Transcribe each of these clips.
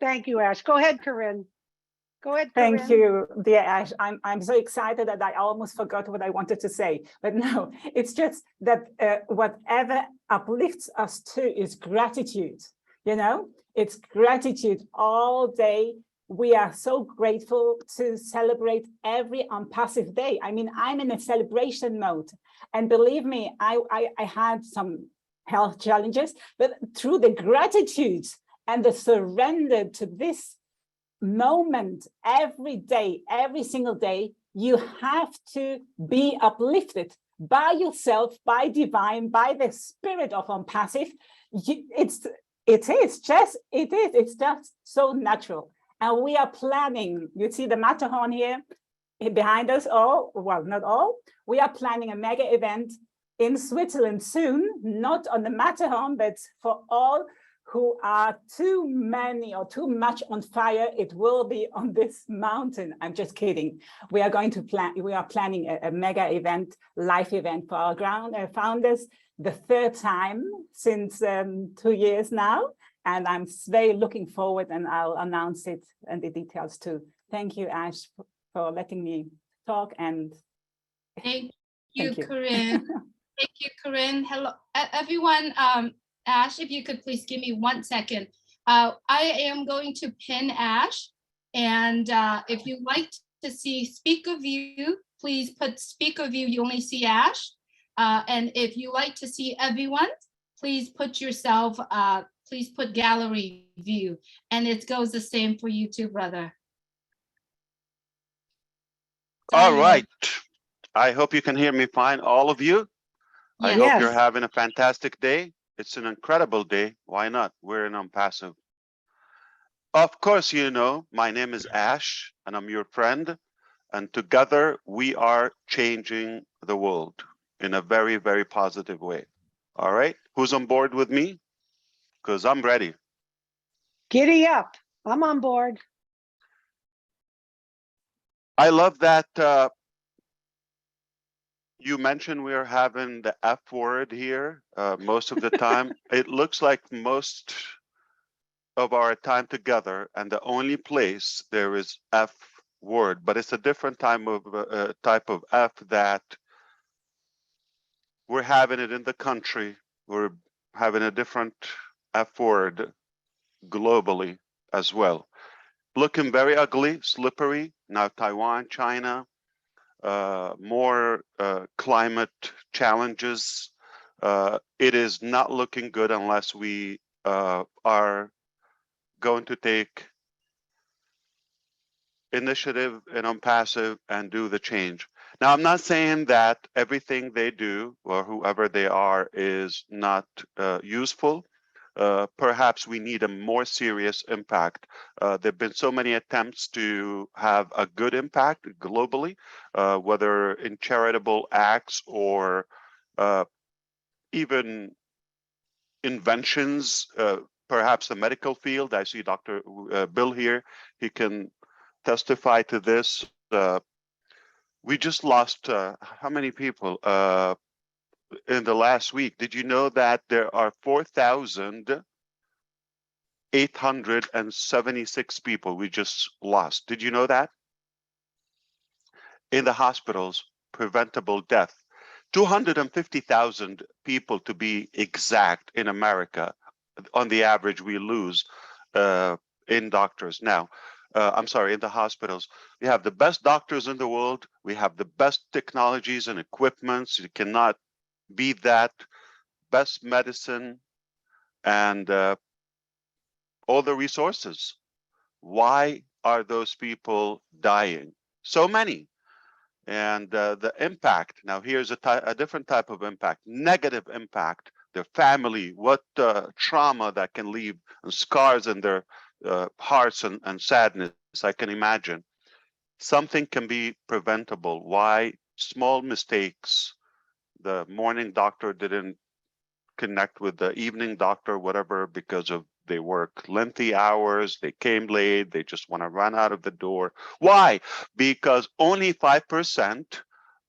Thank you, Ash. Go ahead, Corinne. Go ahead, Corinne. Thank you, dear Ash. I'm so excited that I almost forgot what I wanted to say. But no, it's just that whatever uplifts us too is gratitude. You know, it's gratitude all day. We are so grateful to celebrate every ONPASSIVE day. I mean, I'm in a celebration mode. And believe me, I had some health challenges, but through the gratitude and the surrender to this moment every day, every single day, you have to be uplifted by yourself, by divine, by the spirit of ONPASSIVE. It's just so natural. And we are planning, you see the Matterhorn here behind us, all, well, not all. We are planning a mega event in Switzerland soon, not on the Matterhorn, but for all who are too many or too much on fire, it will be on this mountain. I'm just kidding. We are planning a mega event, live event for our founders, the third time since 2 years now. And I'm very looking forward, and I'll announce it and the details too. Thank you, Ash, for letting me talk. And thank you, Corinne. Thank you, Corinne. Hello, everyone. Ash, if you could please give me 1 second. I am going to pin Ash, and if you'd like to see speaker view, please put speaker view. You only see Ash. And if you like to see everyone, please put yourself, please put gallery view. And it goes the same for you too, brother. All right. I hope you can hear me fine, all of you. I hope you're having a fantastic day. It's an incredible day. Why not? We're in ONPASSIVE. Of course, you know, my name is Ash, and I'm your friend. And together, we are changing the world in a very, very positive way. All right? Who's on board with me? Because I'm ready. Giddy up. I'm on board. I love that you mentioned we are having the F word here most of the time. It looks like most of our time together, and the only place there is F word, but it's a different type of F that we're having it in the country. We're having a different F word globally as well. Looking very ugly, slippery. Now Taiwan, China, more climate challenges. It is not looking good unless we are going to take initiative in ONPASSIVE and do the change. Now, I'm not saying that everything they do or whoever they are is not useful. Perhaps we need a more serious impact. There have been so many attempts to have a good impact globally, whether in charitable acts or even inventions, perhaps the medical field. I see Dr. Bill here. He can testify to this. We just lost how many people in the last week? Did you know that there are 4,876 people we just lost? Did you know that? In the hospitals, preventable death. 250,000 people to be exact in America. On the average, we lose in doctors. Now, I'm sorry, in the hospitals. We have the best doctors in the world. We have the best technologies and equipments. You cannot beat that. Best medicine and all the resources. Why are those people dying? So many. And the impact, now here's a different type of impact, negative impact, their family, what trauma that can leave and scars in their hearts and sadness, I can imagine. Something can be preventable. Why? Small mistakes. The morning doctor didn't connect with the evening doctor, whatever, because of they work lengthy hours, they came late, they just want to run out of the door. Why? Because only 5%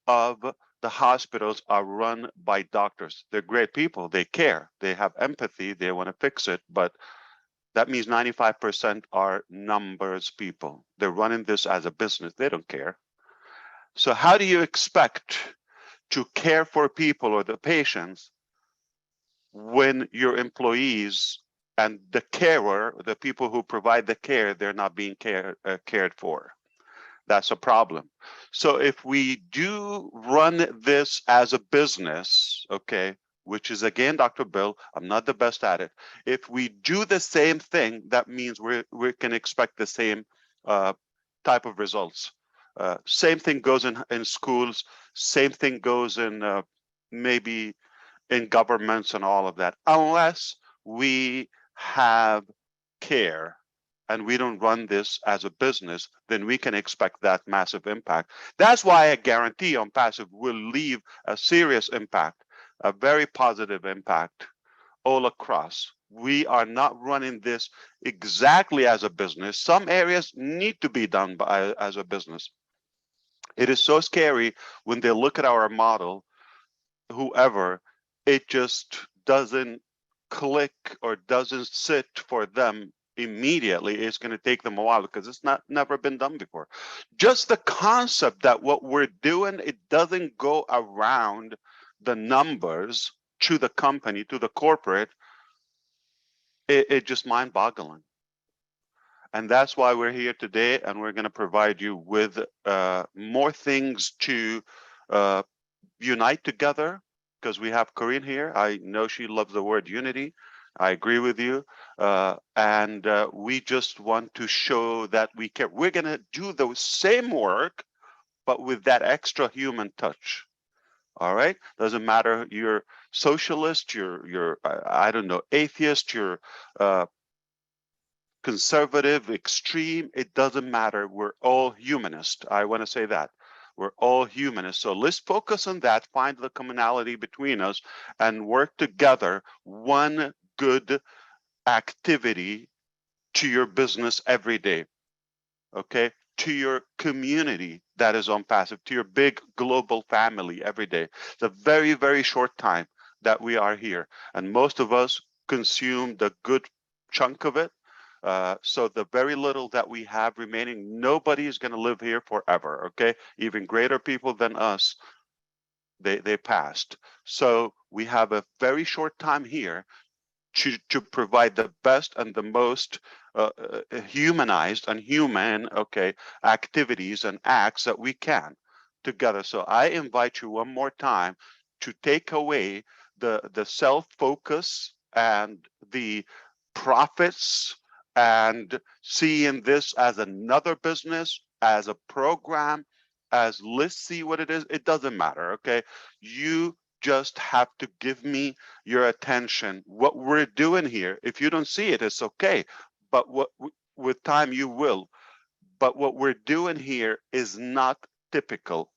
of the hospitals are run by doctors. They're great people, they care, they have empathy, they want to fix it, but That means 95% are numbers people. They're running this as a business. They don't care. So how do you expect to care for people or the patients when your employees and the carer, the people who provide the care, they're not being cared for? That's a problem. So if we do run this as a business, okay, which is again, Dr. Bill, I'm not the best at it. If we do the same thing, that means we can expect the same type of results. Same thing goes in schools. Same thing goes in maybe in governments and all of that. Unless we have care and we don't run this as a business, then we can expect that massive impact. That's why I guarantee ONPASSIVE will leave a serious impact, a very positive impact all across. We are not running this exactly as a business. Some areas need to be done as a business. It is so scary when they look at our model, whoever, it just doesn't click or doesn't sit for them immediately. It's going to take them a while because it's never been done before. Just the concept that what we're doing, it doesn't go around the numbers to the company, to the corporate, it just mind-boggling. And that's why we're here today, and we're going to provide you with more things to unite together, because we have Corinne here. I know she loves the word unity. I agree with you. And we just want to show that we care. We're going to do the same work, but with that extra human touch. All right. Doesn't matter. You're socialist, you're I don't know, atheist, you're conservative, extreme. It doesn't matter. We're all humanist. I want to say that. We're all humanists. So let's focus on that, find the commonality between us, and work together. One good activity to your business every day, okay? To your community that is ONPASSIVE, to your big global family every day. It's a very, very short time that we are here. And most of us consume the good chunk of it. So the very little that we have remaining, nobody is going to live here forever, okay? Even greater people than us, they passed. So we have a very short time here to provide the best and the most humanized and human, okay, activities and acts that we can together. So I invite you one more time to take away the self-focus and the profits and seeing this as another business, as a program, as let's see what it is. It doesn't matter, okay? You just have to give me your attention. What we're doing here, if you don't see it, it's okay. But with time you will. But what we're doing here is not typical.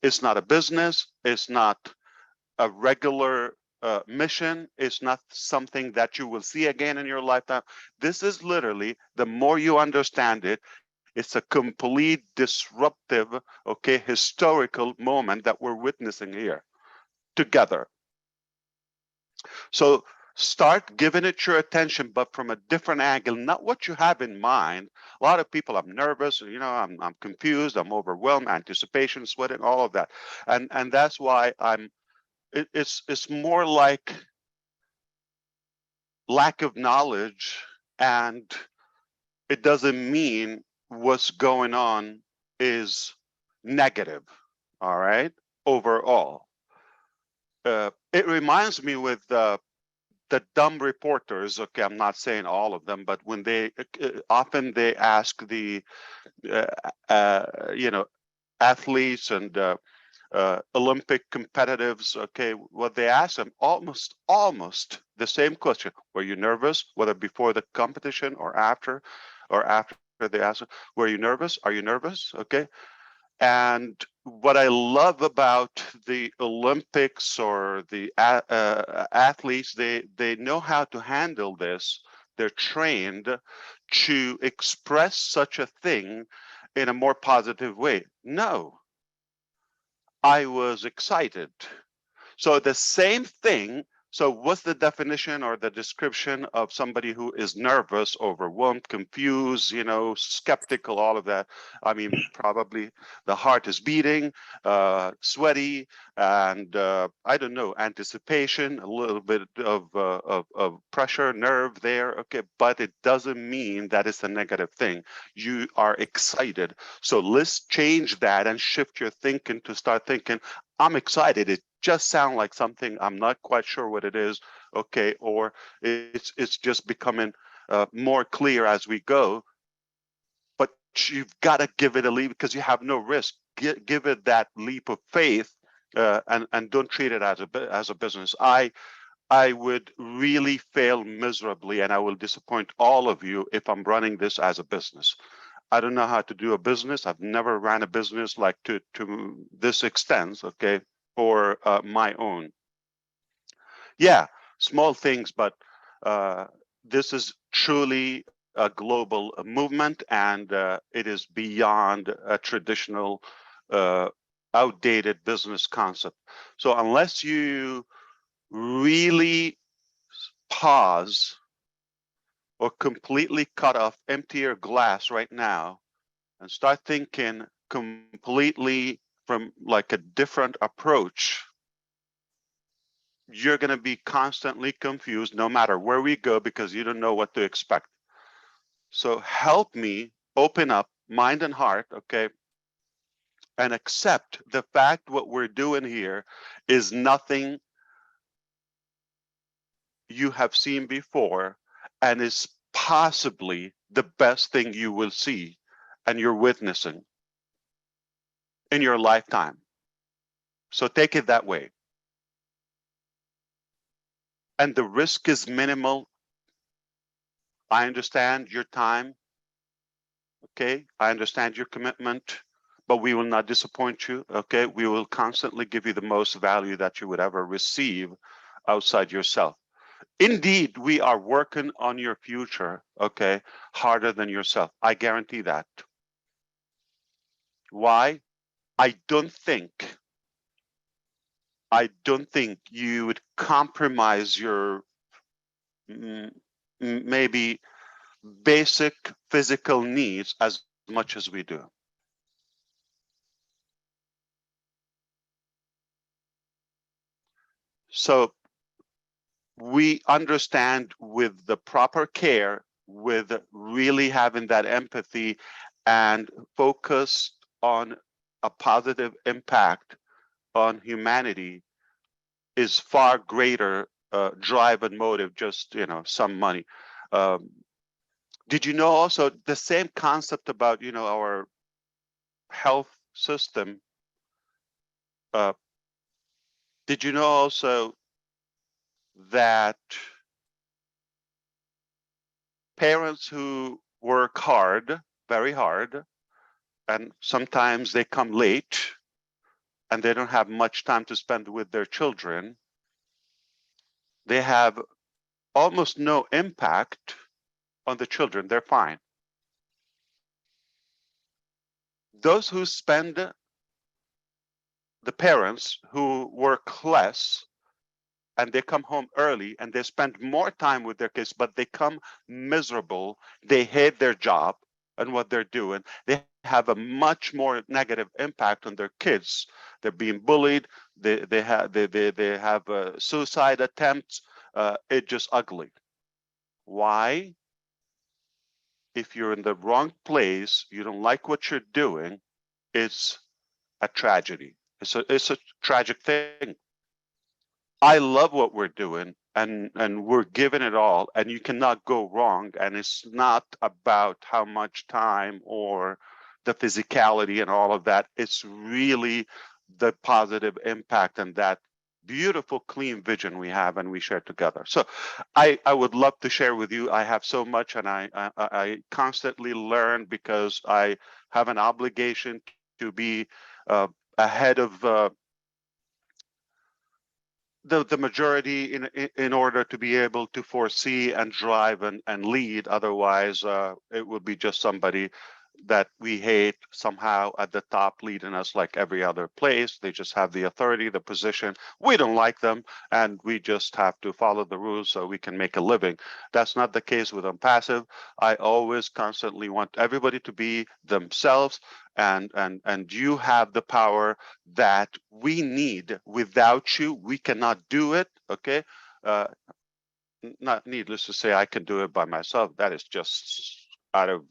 It's not a business. It's not a regular mission. It's not something that you will see again in your lifetime. This is literally, the more you understand it, it's a complete disruptive, okay, historical moment that we're witnessing here together. So start giving it your attention, but from a different angle, not what you have in mind. A lot of people, I'm nervous, you know, I'm confused, I'm overwhelmed, anticipation, sweating, all of that. And that's why it's more like lack of knowledge, and it doesn't mean what's going on is negative, all right, overall. It reminds me with the dumb reporters, okay, I'm not saying all of them, but when they often they ask the you know, athletes and Olympic competitives, okay, what they ask them, almost the same question. Were you nervous, whether before the competition or after they ask them, were you nervous? Are you nervous? Okay. And what I love about the Olympics or the athletes, they know how to handle this. They're trained to express such a thing in a more positive way. No, I was excited. So the same thing So what's the definition or the description of somebody who is nervous, overwhelmed, confused, skeptical, all of that? I mean, probably the heart is beating, sweaty, and I don't know, anticipation, a little bit of pressure, nerve there. Okay, but it doesn't mean that it's a negative thing. You are excited. So let's change that and shift your thinking to start thinking, I'm excited. It just sounds like something I'm not quite sure what it is. Okay, or it's just becoming more clear as we go. But you've got to give it a leap because you have no risk. Give it that leap of faith, and don't treat it as a business. I would really fail miserably, and I will disappoint all of you if I'm running this as a business. I don't know how to do a business. I've never ran a business like to this extent, okay, for my own. Yeah, small things, but this is truly a global movement, and it is beyond a traditional outdated business concept. So unless you really pause or completely cut off, empty your glass right now and start thinking completely from like a different approach, you're going to be constantly confused no matter where we go because you don't know what to expect. So help me open up mind and heart, okay, and accept the fact what we're doing here is nothing you have seen before and is possibly the best thing you will see and you're witnessing in your lifetime. So take it that way. And the risk is minimal. I understand your time. Okay, I understand your commitment, but we will not disappoint you. Okay, we will constantly give you the most value that you would ever receive outside yourself. Indeed, we are working on your future, okay, harder than yourself. I guarantee that. Why? I don't think you would compromise your maybe basic physical needs as much as we do. So we understand with the proper care, with really having that empathy and focus on a positive impact on humanity is far greater drive and motive, just some money. Did you know also the same concept about our health system? Did you know also that parents who work hard, very hard, and sometimes they come late and they don't have much time to spend with their children, they have almost no impact on the children. They're fine. Those who spend, the parents who work less and they come home early and they spend more time with their kids, but they come miserable, they hate their job and what they're doing, they have a much more negative impact on their kids. They're being bullied, they have suicide attempts. It's just ugly. Why? If you're in the wrong place, you don't like what you're doing, it's a tragedy. It's a tragic thing. I love what we're doing, and we're giving it all, and you cannot go wrong. And it's not about how much time or the physicality and all of that. It's really the positive impact and that beautiful, clean vision we have and we share together. So I would love to share with you. I have so much, and I constantly learn because I have an obligation to be ahead of the majority in order to be able to foresee and drive and lead. Otherwise, it would be just somebody that we hate somehow at the top leading us like every other place. They just have the authority, the position. We don't like them, and we just have to follow the rules so we can make a living. That's not the case with ONPASSIVE. I always constantly want everybody to be themselves, and you have the power that we need. Without you, we cannot do it. Okay. Not needless to say, I can do it by myself. That is just out of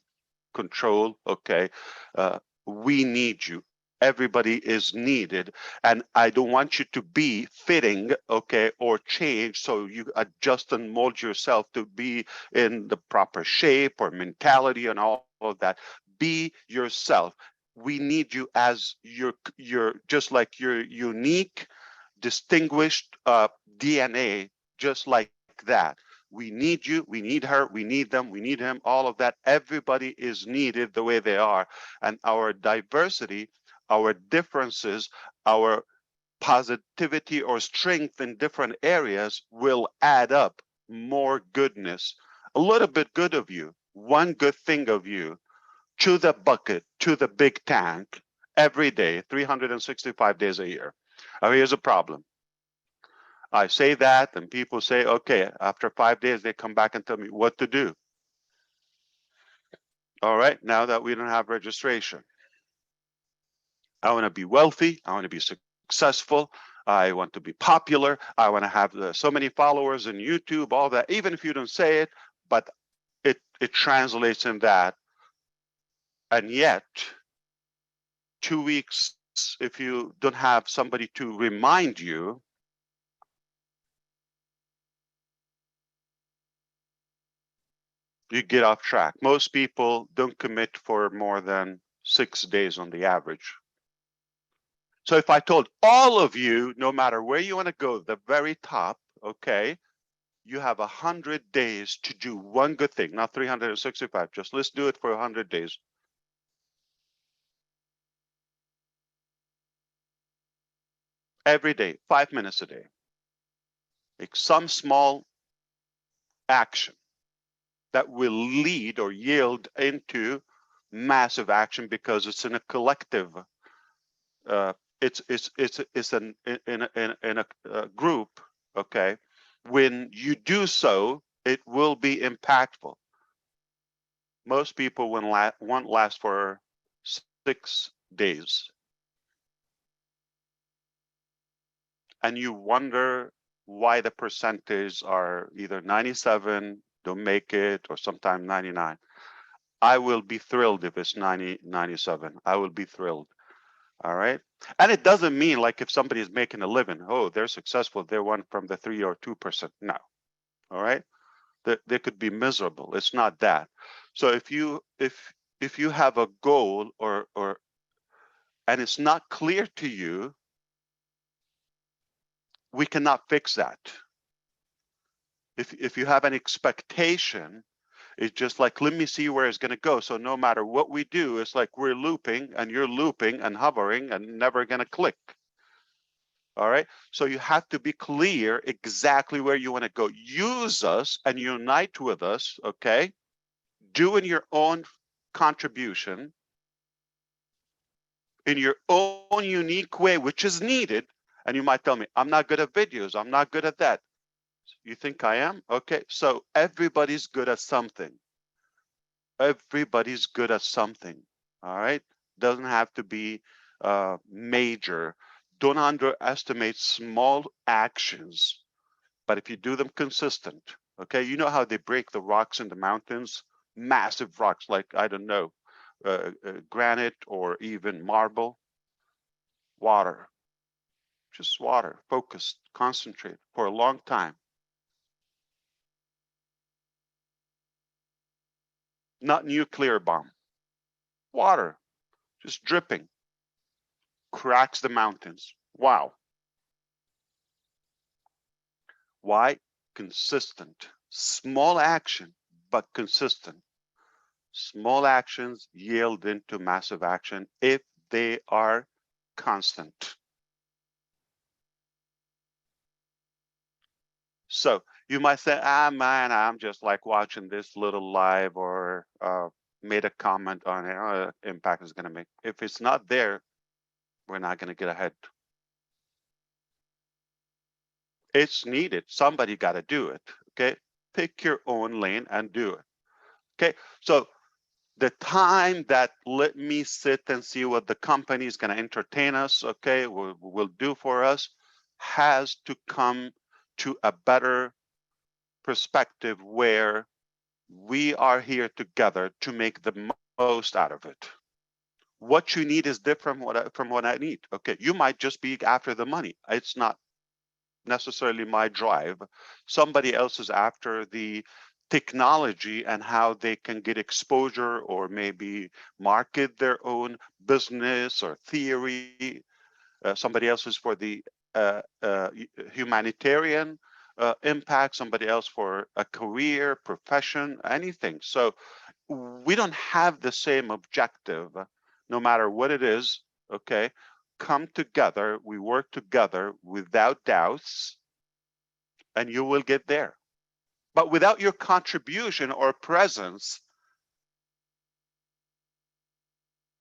control. Okay. We need you. Everybody is needed, and I don't want you to be fitting, okay, or change, so you adjust and mold yourself to be in the proper shape or mentality and all of that. Be yourself. We need you as your just like your unique, distinguished DNA, just like that. We need you, we need her, we need them, we need him, all of that. Everybody is needed the way they are. And our diversity, our differences, our positivity or strength in different areas will add up more goodness. A little bit good of you, one good thing of you, to the bucket, to the big tank, every day, 365 days a year. Now, here's a problem. I say that, and people say, okay, after 5 days, they come back and tell me what to do. All right, now that we don't have registration, I want to be wealthy. I want to be successful. I want to be popular. I want to have so many followers in YouTube, all that, even if you don't say it, but it translates in that. And yet, 2 weeks, if you don't have somebody to remind you, you get off track. Most people don't commit for more than 6 days on the average. So if I told all of you, no matter where you want to go, the very top, okay, you have 100 days to do one good thing, not 365. Just let's do it for 100 days. Every day, 5 minutes a day. Make some small action that will lead or yield into massive action, because it's in a collective. It's in a group. Okay, when you do so, it will be impactful. Most people won't last for 6 days, and you wonder why the percentages are either 97, don't make it, or sometimes 99. I will be thrilled if it's 90, 97. I will be thrilled. All right. And it doesn't mean like if somebody is making a living, oh, they're successful, they're one from the 3 or 2%. No. All right. They could be miserable. It's not that. So if you have a goal or and it's not clear to you, we cannot fix that. If you have an expectation, it's just like, let me see where it's going to go. So no matter what we do, it's like we're looping and you're looping and hovering and never going to click. All right. So you have to be clear exactly where you want to go. Use us and unite with us. Okay. Doing your own contribution in your own unique way, which is needed. And you might tell me, I'm not good at videos. I'm not good at that. You think I am? Okay. So everybody's good at something. Everybody's good at something. All right. Doesn't have to be major. Don't underestimate small actions, but if you do them consistent, okay, you know how they break the rocks in the mountains, massive rocks like, I don't know, granite or even marble. Water, just water, focused, concentrate for a long time. Not nuclear bomb. Water, just dripping, cracks the mountains. Wow. Why? Consistent. Small action, but consistent. Small actions yield into massive action if they are constant. So you might say, ah, man, I'm just like watching this little live or made a comment on impact is going to make. If it's not there, we're not going to get ahead. It's needed. Somebody got to do it. Okay. Pick your own lane and do it. Okay. So the time that let me sit and see what the company is going to entertain us, okay, will do for us, has to come to a better perspective where we are here together to make the most out of it. What you need is different from what I need. Okay, you might just be after the money. It's not necessarily my drive. Somebody else is after the technology and how they can get exposure or maybe market their own business or theory. Somebody else is for the humanitarian impact, somebody else for a career, profession, anything. So we don't have the same objective, no matter what it is, okay? Come together, we work together without doubts, and you will get there. But without your contribution or presence,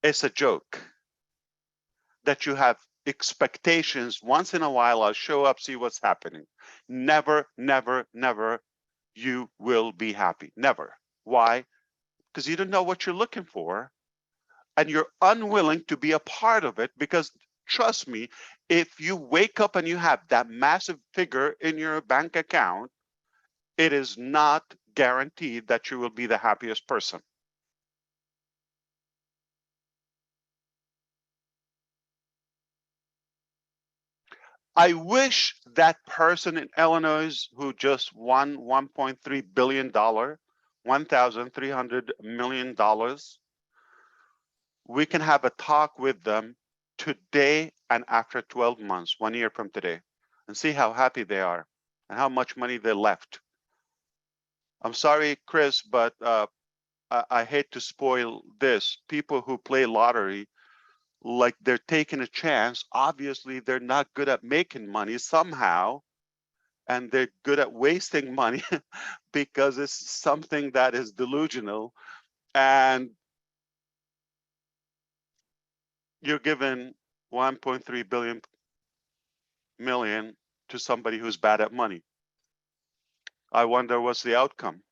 it's a joke that you have expectations. Once in a while, I'll show up, see what's happening. Never, never, never, you will be happy. Never. Why? Because you don't know what you're looking for, and you're unwilling to be a part of it. Because trust me, if you wake up and you have that massive figure in your bank account, it is not guaranteed that you will be the happiest person. I wish that person in Illinois who just won $1.3 billion, $1,300 million, we can have a talk with them today and after 12 months, 1 year from today, and see how happy they are and how much money they left. I'm sorry, Chris, but I hate to spoil this. People who play lottery, like they're taking a chance. Obviously, they're not good at making money somehow, and they're good at wasting money because it's something that is delusional. And you're given 1.3 million to somebody who's bad at money. I wonder what's the outcome.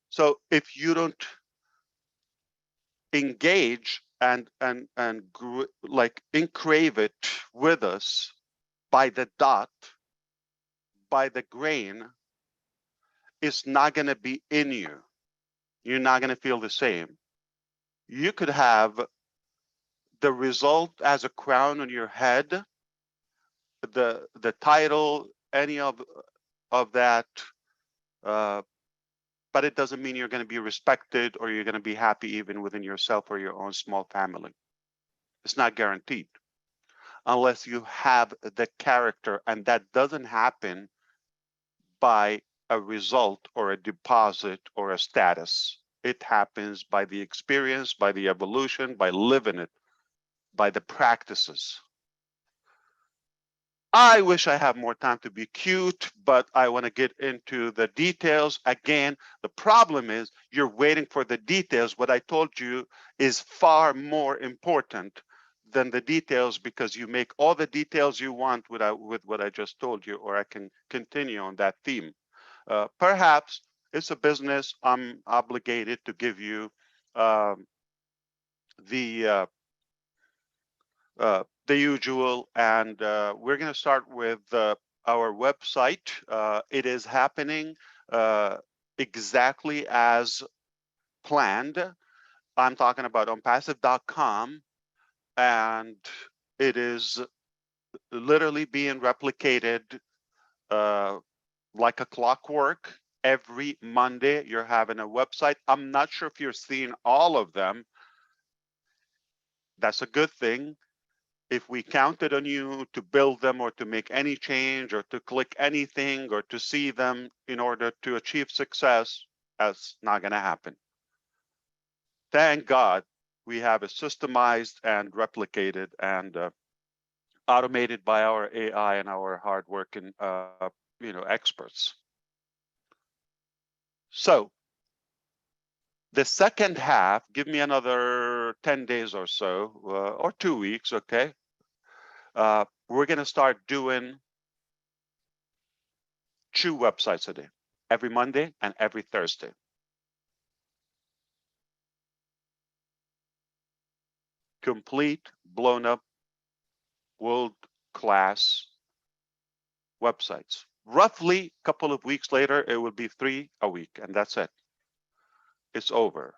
So if you don't engage and like engrave it with us by the dot, by the grain, it's not going to be in you. You're not going to feel the same. You could have the result as a crown on your head, the title, any of that, but it doesn't mean you're going to be respected or you're going to be happy even within yourself or your own small family. It's not guaranteed unless you have the character, and that doesn't happen by a result or a deposit or a status. It happens by the experience, by the evolution, by living it, by the practices. I wish I had more time to be cute, but I want to get into the details. Again, the problem is you're waiting for the details. What I told you is far more important than the details, because you make all the details you want with what I just told you, or I can continue on that theme. Perhaps it's a business. I'm obligated to give you the usual, and we're going to start with our website. It is happening exactly as planned. I'm talking about ONPASSIVE.com, and it is literally being replicated like a clockwork. Every Monday, you're having a website. I'm not sure if you're seeing all of them. That's a good thing. If we counted on you to build them or to make any change or to click anything or to see them in order to achieve success, that's not going to happen. Thank God we have it systemized and replicated and automated by our AI and our hardworking experts. So the second half, give me another 10 days or so, or 2 weeks, okay? We're gonna start doing 2 websites a day, every Monday and every Thursday. Complete, blown up, world-class websites. Roughly a couple of weeks later, it will be 3 a week, and that's it. It's over.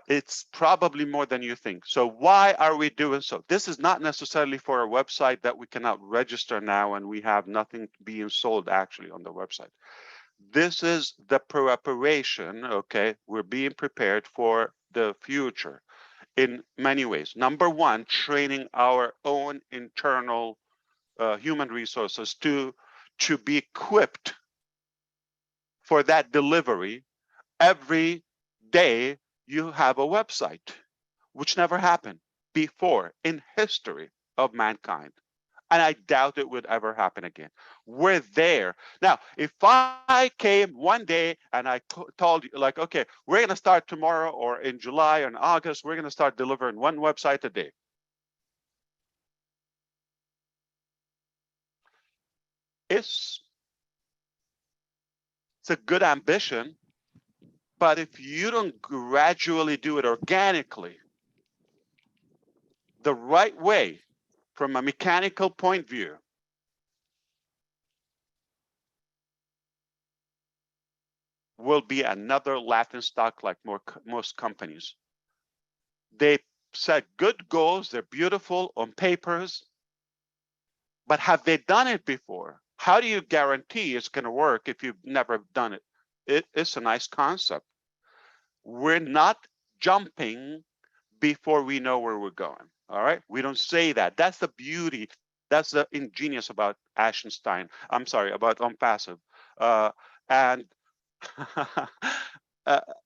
It's probably more than you think. So why are we doing so? This is not necessarily for a website that we cannot register now and we have nothing being sold actually on the website. This is the preparation, okay? We're being prepared for the future in many ways. Number one, training our own internal human resources to be equipped for that delivery. Every day you have a website, which never happened before in history of mankind. And I doubt it would ever happen again. We're there. Now, if I came one day and I told you, like, okay, we're going to start tomorrow or in July or in August, we're going to start delivering 1 website a day. It's a good ambition, but if you don't gradually do it organically, the right way, from a mechanical point of view, will be another laughing stock like most companies. They set good goals, they're beautiful on papers, but have they done it before? How do you guarantee it's going to work if you've never done it? It's a nice concept. We're not jumping before we know where we're going. All right, we don't say that. That's the beauty. That's the ingenious about Ashenstein. I'm sorry, about ONPASSIVE, and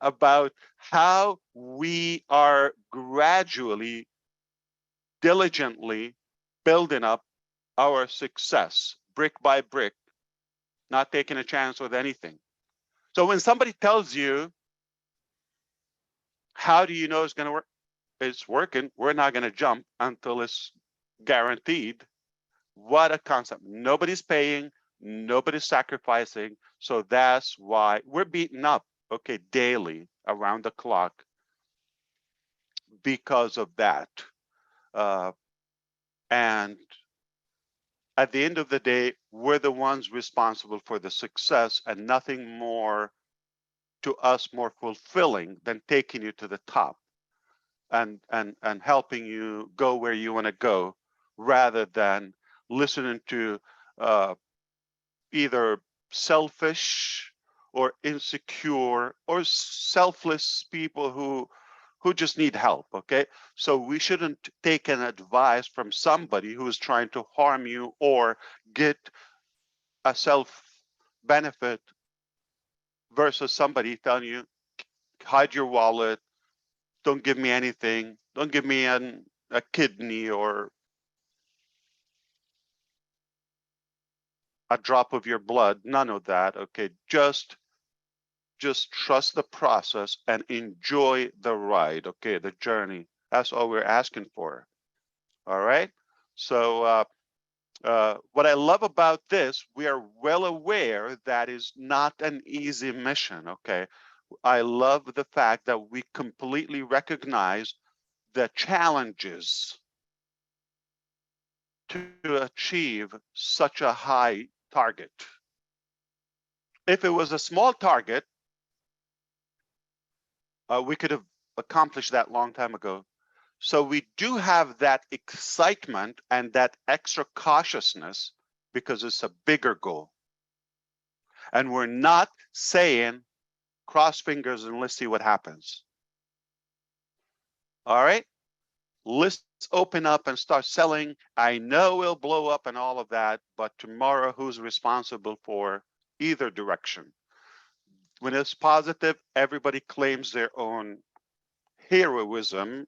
about how we are gradually, diligently building up our success brick by brick, not taking a chance with anything. So when somebody tells you, how do you know it's going to work? It's working. We're not going to jump until it's guaranteed. What a concept. Nobody's paying, nobody's sacrificing. So that's why we're beaten up, okay, daily around the clock because of that. And at the end of the day, we're the ones responsible for the success, and nothing more to us more fulfilling than taking you to the top and helping you go where you want to go, rather than listening to either selfish or insecure or selfless people who just need help. Okay, so we shouldn't take an advice from somebody who is trying to harm you or get a self benefit versus somebody telling you, hide your wallet, don't give me anything, don't give me a kidney or a drop of your blood, none of that. Okay, just trust the process and enjoy the ride, okay, the journey. That's all we're asking for. All right, so what I love about this, we are well aware that is not an easy mission. Okay, I love the fact that we completely recognize the challenges to achieve such a high target. If it was a small target, we could have accomplished that long time ago. So we do have that excitement and that extra cautiousness because it's a bigger goal. And we're not saying cross fingers and let's see what happens. All right, let's open up and start selling. I know it'll blow up and all of that, but tomorrow who's responsible for either direction? When it's positive, everybody claims their own heroism.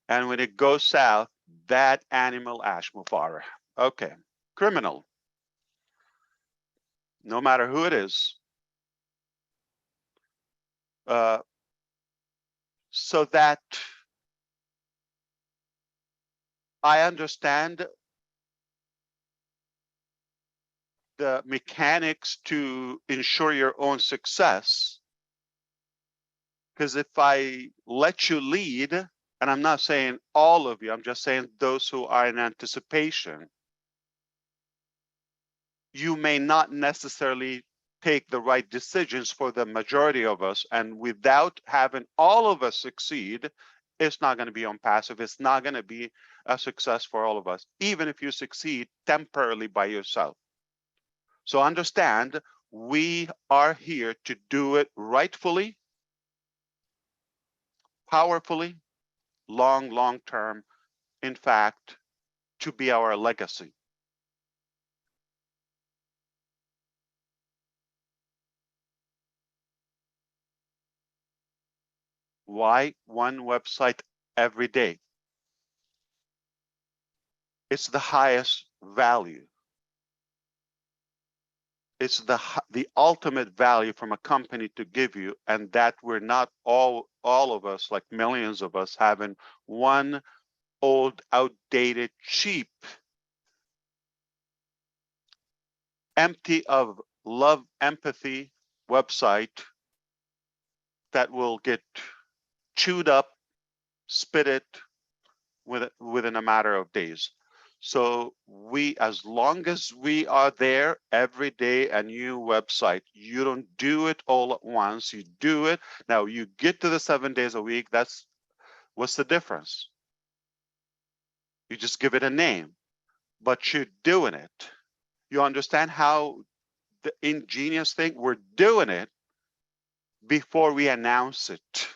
And when it goes south, that animal ash, Mufareh. Okay, criminal. no matter who it is, so that I understand the mechanics to ensure your own success. Because if I let you lead, and I'm not saying all of you, I'm just saying those who are in anticipation, you may not necessarily take the right decisions for the majority of us. And without having all of us succeed, it's not going to be on passive. It's not going to be a success for all of us, even if you succeed temporarily by yourself. So understand, we are here to do it rightfully, powerfully, long term, in fact, to be our legacy. Why one website every day? It's the highest value. It's the ultimate value from a company to give you, and that we're not all of us, like millions of us, having one old, outdated, cheap, empty of love, empathy website that will get chewed up, spit it within a matter of days. So we, as long as we are there every day, a new website, you don't do it all at once, you do it. Now you get to the 7 days a week, what's the difference? You just give it a name, but you're doing it. You understand how the ingenious thing, we're doing it before we announce it.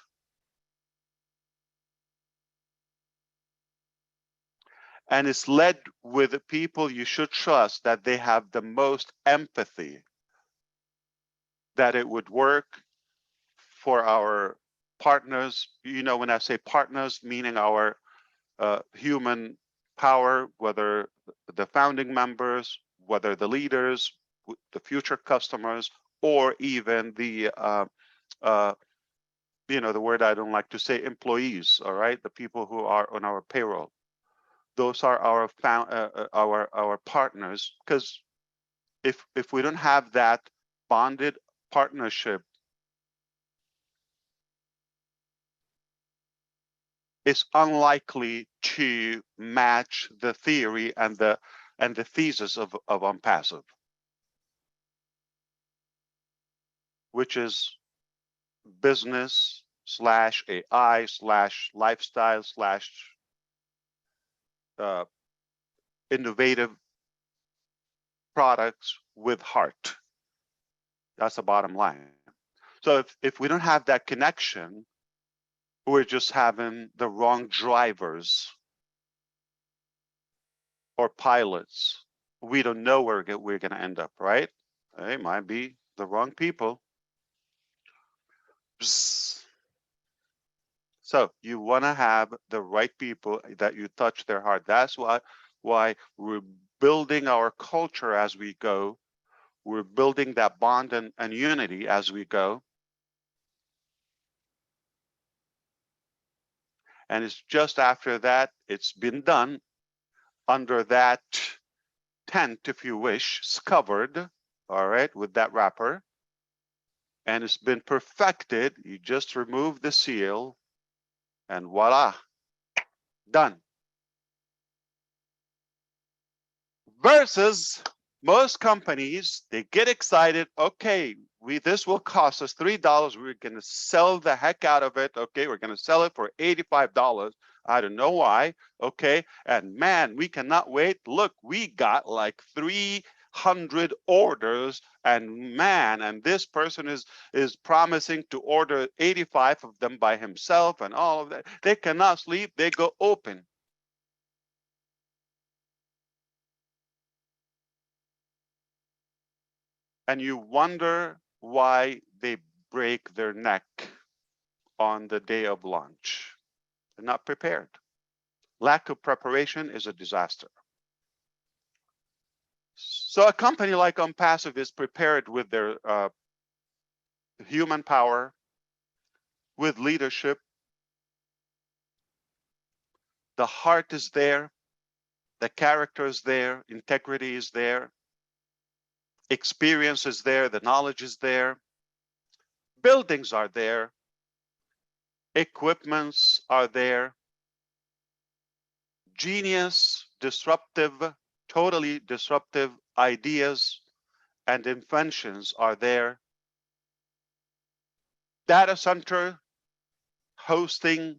And it's led with the people you should trust, that they have the most empathy, that it would work for our partners. You know, when I say partners, meaning our human power, whether the founding members, whether the leaders, the future customers, or even the the word I don't like to say, employees. All right, the people who are on our payroll. Those are our partners, because if we don't have that bonded partnership, it's unlikely to match the theory and the thesis of ONPASSIVE, which is business / AI / lifestyle / innovative products with heart. That's the bottom line. So if we don't have that connection, we're just having the wrong drivers or pilots. We don't know where we're going to end up, right? It might be the wrong people. Psst. So you want to have the right people that you touch their heart. That's why we're building our culture as we go. We're building that bond and unity as we go. And it's just after that, it's been done under that tent, if you wish, it's covered, all right, with that wrapper. And it's been perfected. You just remove the seal and voila, done. Versus most companies, they get excited. Okay, this will cost us $3. We're going to sell the heck out of it. Okay, we're going to sell it for $85. I don't know why. Okay, and man, we cannot wait. Look, we got like 300 orders, and man, and this person is promising to order 85 of them by himself, and all of that. They cannot sleep. They go open. And you wonder why they break their neck on the day of launch. They're not prepared. Lack of preparation is a disaster. So a company like ONPASSIVE is prepared with their human power, with leadership. The heart is there, the character is there, integrity is there, experience is there, the knowledge is there, buildings are there, equipments are there, genius, disruptive, totally disruptive ideas and inventions are there. Data center, hosting,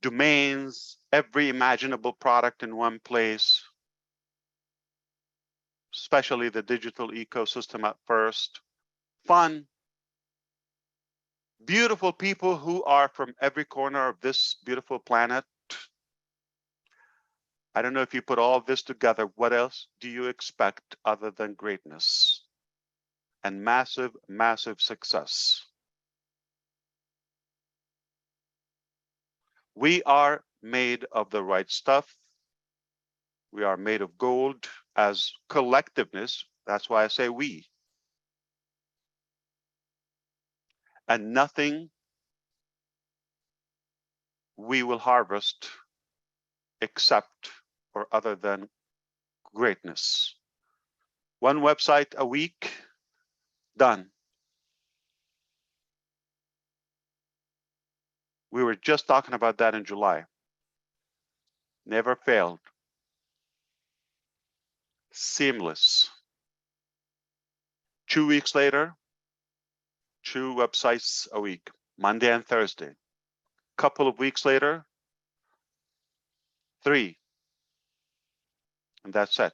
domains, every imaginable product in one place, especially the digital ecosystem at first. Fun, beautiful people who are from every corner of this beautiful planet. I don't know if you put all this together, what else do you expect other than greatness and massive, massive success? We are made of the right stuff. We are made of gold as collectiveness. That's why I say we. And nothing we will harvest except or other than greatness. One website a week, done. We were just talking about that in July. Never failed. Seamless. 2 weeks later, 2 websites a week, Monday and Thursday. Couple of weeks later, 3. And that's it.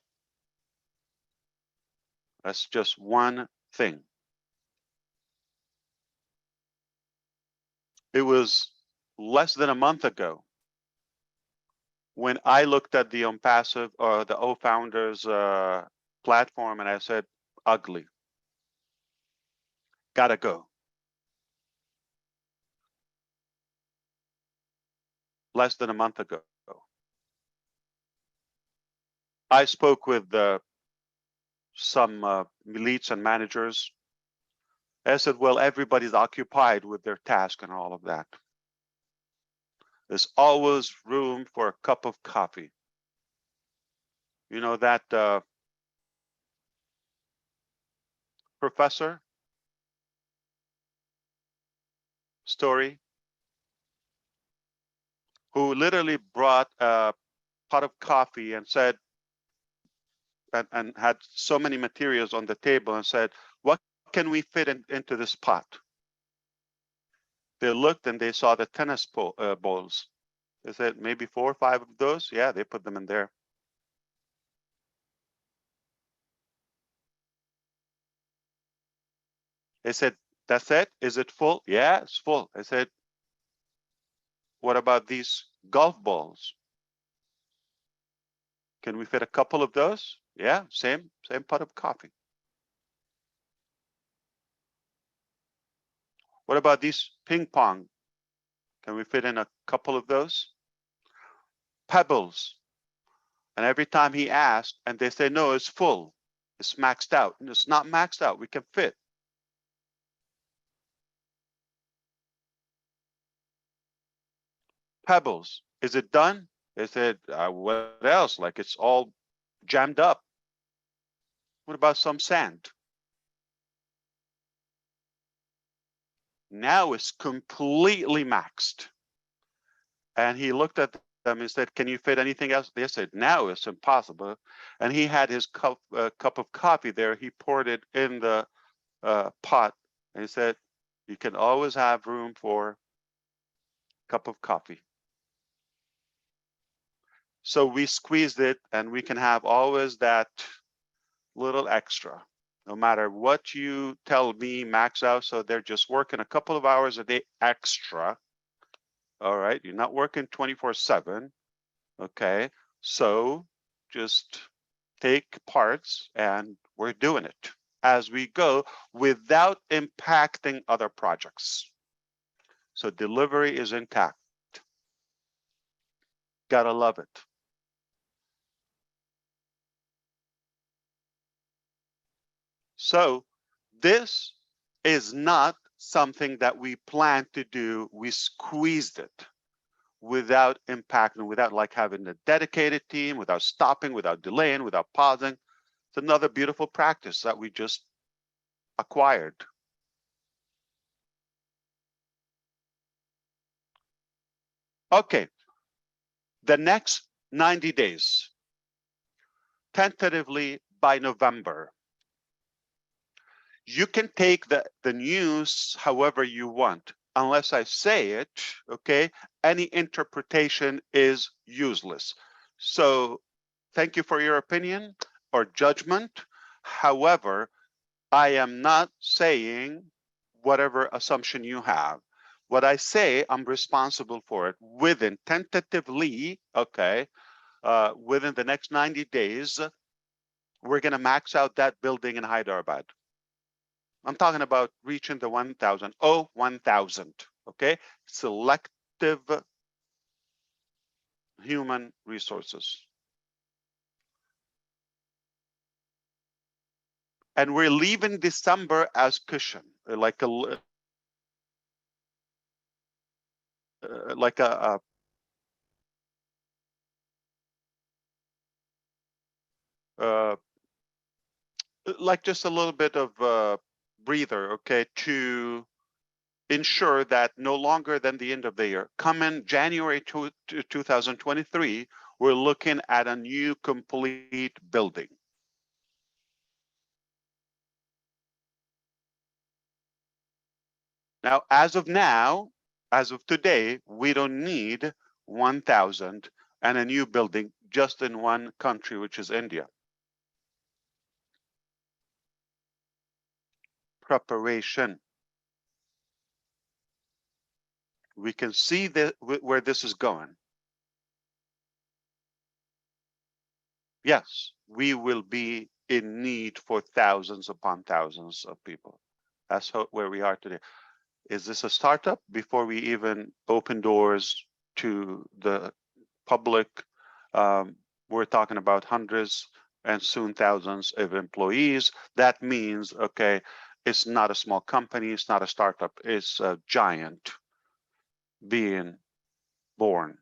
That's just one thing. It was less than a month ago when I looked at the ONPASSIVE or the O Founders platform and I said, ugly. Gotta go. Less than a month ago. I spoke with some elites and managers. I said, well, everybody's occupied with their task and all of that. There's always room for a cup of coffee. You know that professor story who literally brought a pot of coffee and said, and had so many materials on the table and said, what can we fit into this pot? They looked and they saw the tennis balls. They said, maybe 4 or 5 of those. Yeah, they put them in there. They said, that's it? Is it full? Yeah, it's full. I said, what about these golf balls? Can we fit a couple of those? Yeah, same pot of coffee. What about these ping pong? Can we fit in a couple of those? Pebbles. And every time he asked, and they say, no, it's full. It's maxed out. And it's not maxed out. We can fit. Pebbles. Is it done? They said, what else? Like it's all jammed up. What about some sand? Now it's completely maxed. And he looked at them and said, can you fit anything else? They said, now it's impossible. And he had his cup of coffee there. He poured it in the pot. And he said, you can always have room for a cup of coffee. So we squeezed it and we can have always that little extra. No matter what you tell me, max out. So they're just working a couple of hours a day extra. All right, you're not working 24/7. Okay, so just take parts and we're doing it as we go without impacting other projects. So delivery is intact. Gotta love it. So this is not something that we planned to do. We squeezed it without impacting, without like having a dedicated team, without stopping, without delaying, without pausing. It's another beautiful practice that we just acquired. Okay, the next 90 days, tentatively by November. You can take the news however you want. Unless I say it, okay, any interpretation is useless. So thank you for your opinion or judgment. However, I am not saying whatever assumption you have. What I say, I'm responsible for it within tentatively, okay, within the next 90 days, we're going to max out that building in Hyderabad. I'm talking about reaching the 1,000, 1,000, okay? Selective human resources. And we're leaving December as cushion, like a like just a little bit of breather, okay, to ensure that no longer than the end of the year, coming January 2023, we're looking at a new complete building. Now, as of today, we don't need 1,000 and a new building just in one country, which is India. Preparation. We can see where this is going. Yes, we will be in need for thousands upon thousands of people. That's where we are today. Is this a startup? Before we even open doors to the public, we're talking about hundreds and soon thousands of employees. That means, okay, it's not a small company, it's not a startup, it's a giant being born.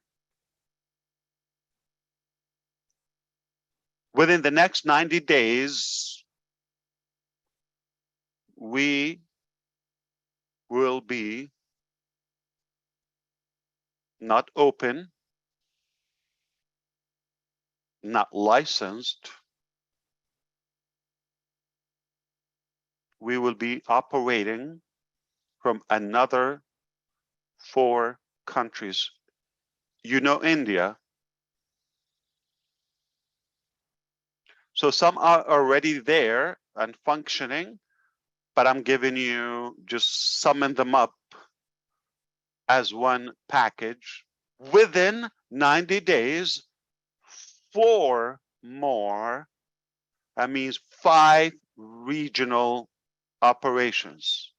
Within the next 90 days, we will be not open, not licensed. We will be operating from another 4 countries. You know India. So some are already there and functioning, but I'm giving you, just summing them up as one package. Within 90 days, 4 more, that means 5 regional operations.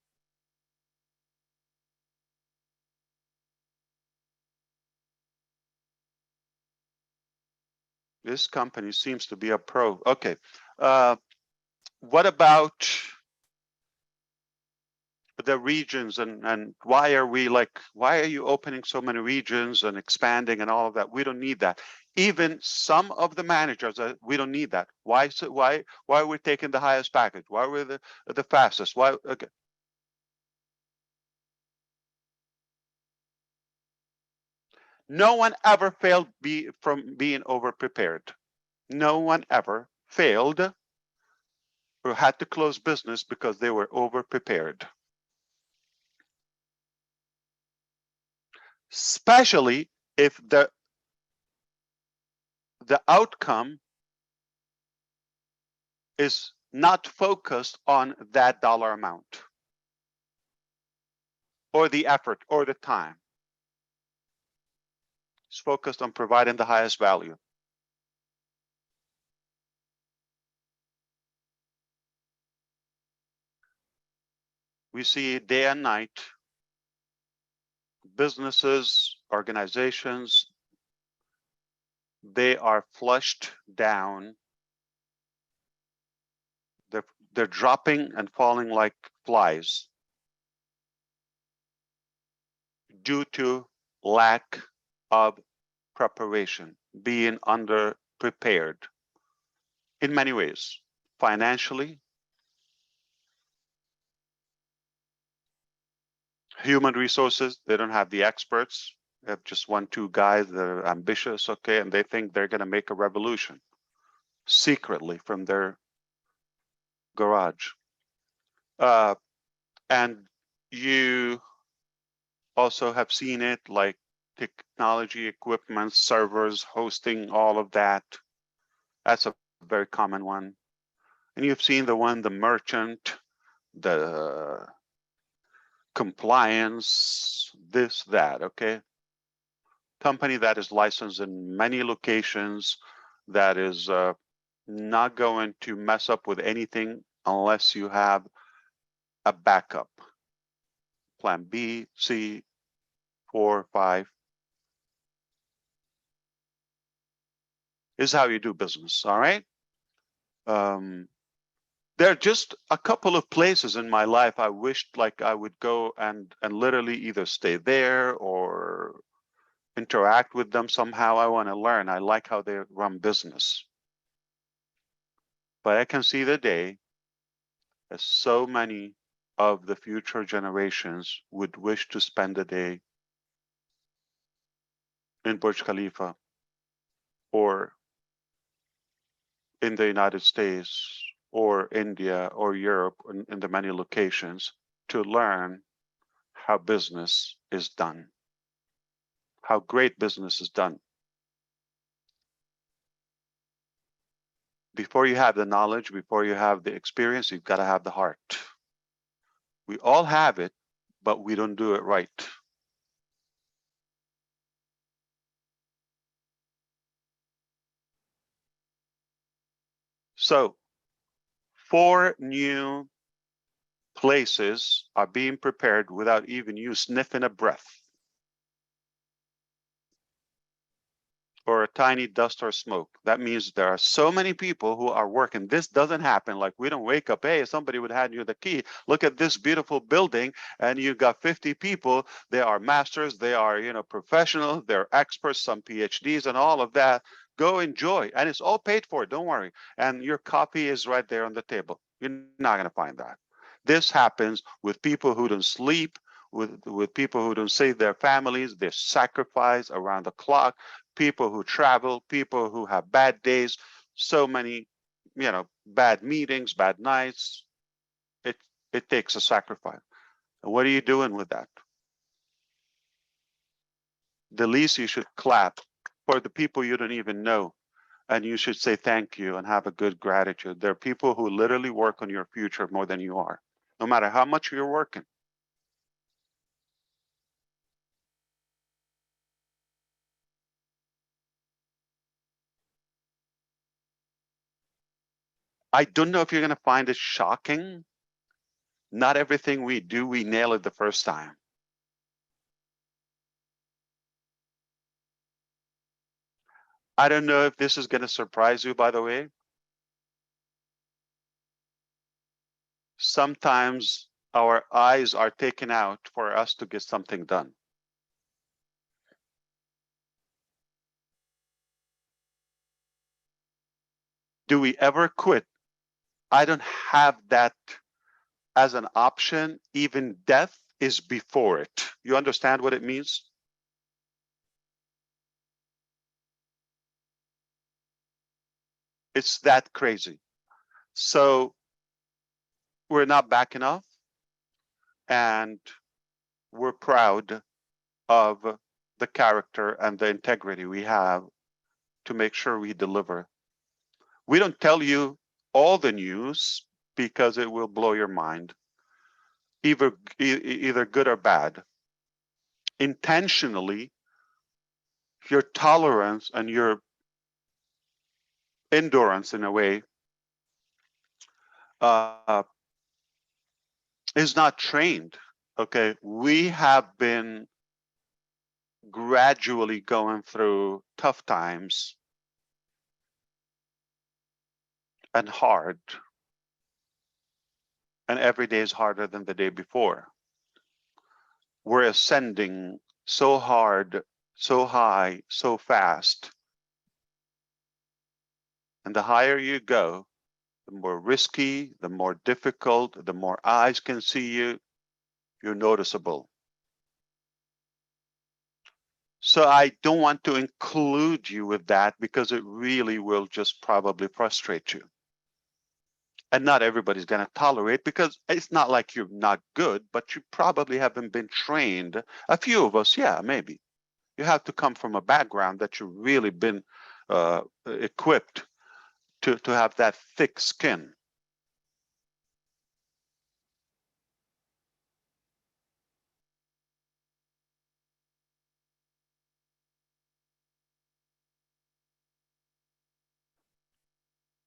This company seems to be a pro. Okay. What about the regions and why are you opening so many regions and expanding and all of that? We don't need that. Even some of the managers, we don't need that. Why are we taking the highest package? Why are we the fastest? Why? Okay. No one ever failed from being over-prepared. No one ever failed or had to close business because they were over-prepared. Especially if the outcome is not focused on that dollar amount or the effort or the time. It's focused on providing the highest value. We see it day and night. Businesses, organizations, they are flushed down They're dropping and falling like flies due to lack of preparation, being under-prepared in many ways, financially, human resources. They don't have the experts. They have just 1-2 guys that are ambitious, okay, and they think they're going to make a revolution secretly from their garage. And you also have seen it, like technology equipment, servers, hosting, all of that. That's a very common one. And you've seen the one, the merchant, the compliance, this, that, okay? Company that is licensed in many locations, that is not going to mess up with anything unless you have a backup. Plan B, C, 4, 5. Is how you do business, all right? There are just a couple of places in my life I wished like I would go and literally either stay there or interact with them somehow. I want to learn. I like how they run business. But I can see the day that so many of the future generations would wish to spend a day in Burj Khalifa or in the United States or India or Europe, in the many locations, to learn how business is done, how great business is done. Before you have the knowledge, before you have the experience, you've got to have the heart. We all have it, but we don't do it right. So 4 new places are being prepared without even you sniffing a breath or a tiny dust or smoke. That means there are so many people who are working. This doesn't happen like we don't wake up, hey, somebody would hand you the key. Look at this beautiful building, and you got 50 people. They are masters, they are, professionals, they're experts, some PhDs and all of that. Go enjoy, and it's all paid for, don't worry. And your coffee is right there on the table. You're not going to find that. This happens with people who don't sleep, with people who don't save their families. They sacrifice around the clock. People who travel, people who have bad days, so many, bad meetings, bad nights. It takes a sacrifice. And what are you doing with that? The least you should clap for the people you don't even know. And you should say thank you and have a good gratitude. There are people who literally work on your future more than you are, no matter how much you're working. I don't know if you're going to find it shocking. Not everything we do, we nail it the first time. I don't know if this is going to surprise you, by the way. Sometimes our eyes are taken out for us to get something done. Do we ever quit? I don't have that as an option. Even death is before it. You understand what it means? It's that crazy. So we're not backing off, and we're proud of the character and the integrity we have to make sure we deliver. We don't tell you all the news because it will blow your mind, either good or bad. Intentionally, your tolerance and your endurance, in a way, is not trained. Okay, we have been gradually going through tough times and hard. and every day is harder than the day before. We're ascending so hard, so high, so fast. And the higher you go, the more risky, the more difficult, the more eyes can see you, you're noticeable. So I don't want to include you with that because it really will just probably frustrate you. And not everybody's going to tolerate, because it's not like you're not good, but you probably haven't been trained. A few of us, yeah, maybe. You have to come from a background that you've really been equipped to have that thick skin.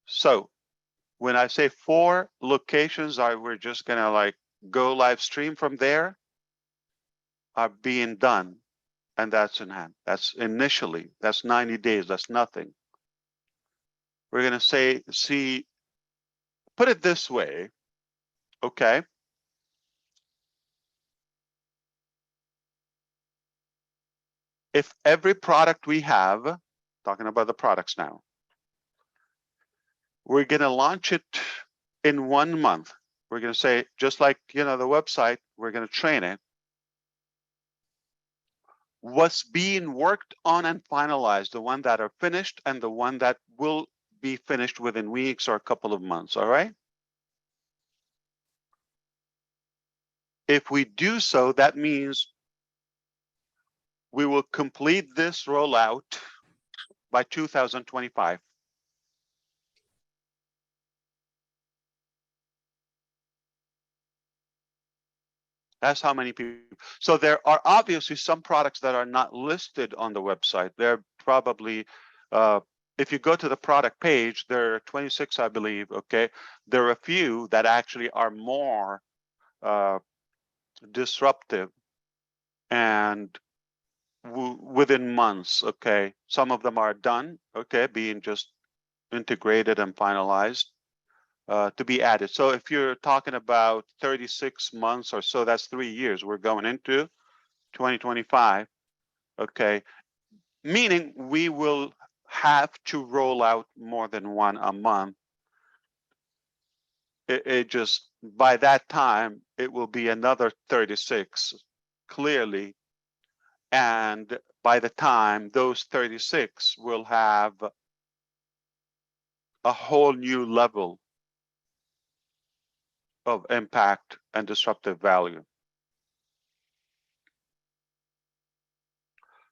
So when I say 4 locations, we're just gonna like go live stream from there, are being done, and that's in hand. That's initially, that's 90 days, that's nothing. We're gonna see, put it this way, okay? If every product we have, talking about the products now, we're gonna launch it in 1 month. We're gonna say, just like, you know, the website, we're gonna train it. What's being worked on and finalized, the one that are finished and the one that will be finished within weeks or a couple of months, all right? If we do so, that means we will complete this rollout by 2025. That's how many people. So there are obviously some products that are not listed on the website. They're probably, if you go to the product page, there are 26, I believe, okay? There are a few that actually are more disruptive and within months, okay? Some of them are done, okay, being just integrated and finalized. To be added. So if you're talking about 36 months or so, that's 3 years. We're going into 2025, okay? Meaning we will have to roll out more than one a month. It just, by that time, it will be another 36, clearly. And by the time those 36 will have a whole new level of impact and disruptive value.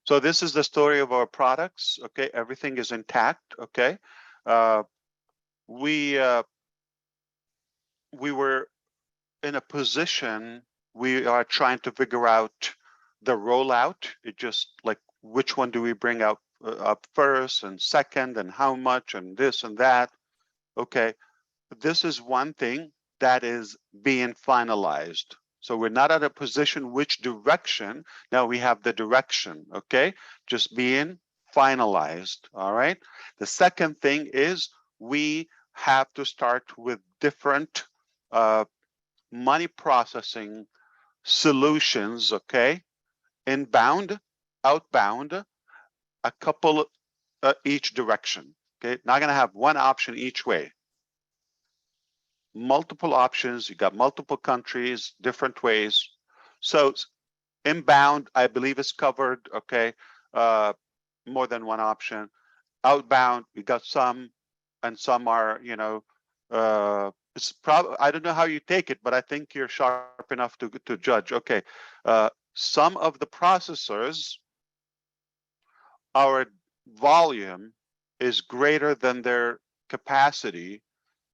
So this is the story of our products. Okay, everything is intact. Okay, we were in a position. We are trying to figure out the rollout. It just like, which one do we bring out up first and second, and how much, and this and that. Okay, this is one thing that is being finalized. So we're not at a position which direction. Now we have the direction, okay? Just being finalized, all right? The second thing is we have to start with different money processing solutions, okay? Inbound, outbound, a couple each direction, okay? Not gonna have one option each way. Multiple options, you got multiple countries, different ways. So inbound, I believe, is covered, okay, more than one option. Outbound, we got some, and some are, you know, it's probably, I don't know how you take it, but I think you're sharp enough to judge. Okay, some of the processors, our volume is greater than their capacity,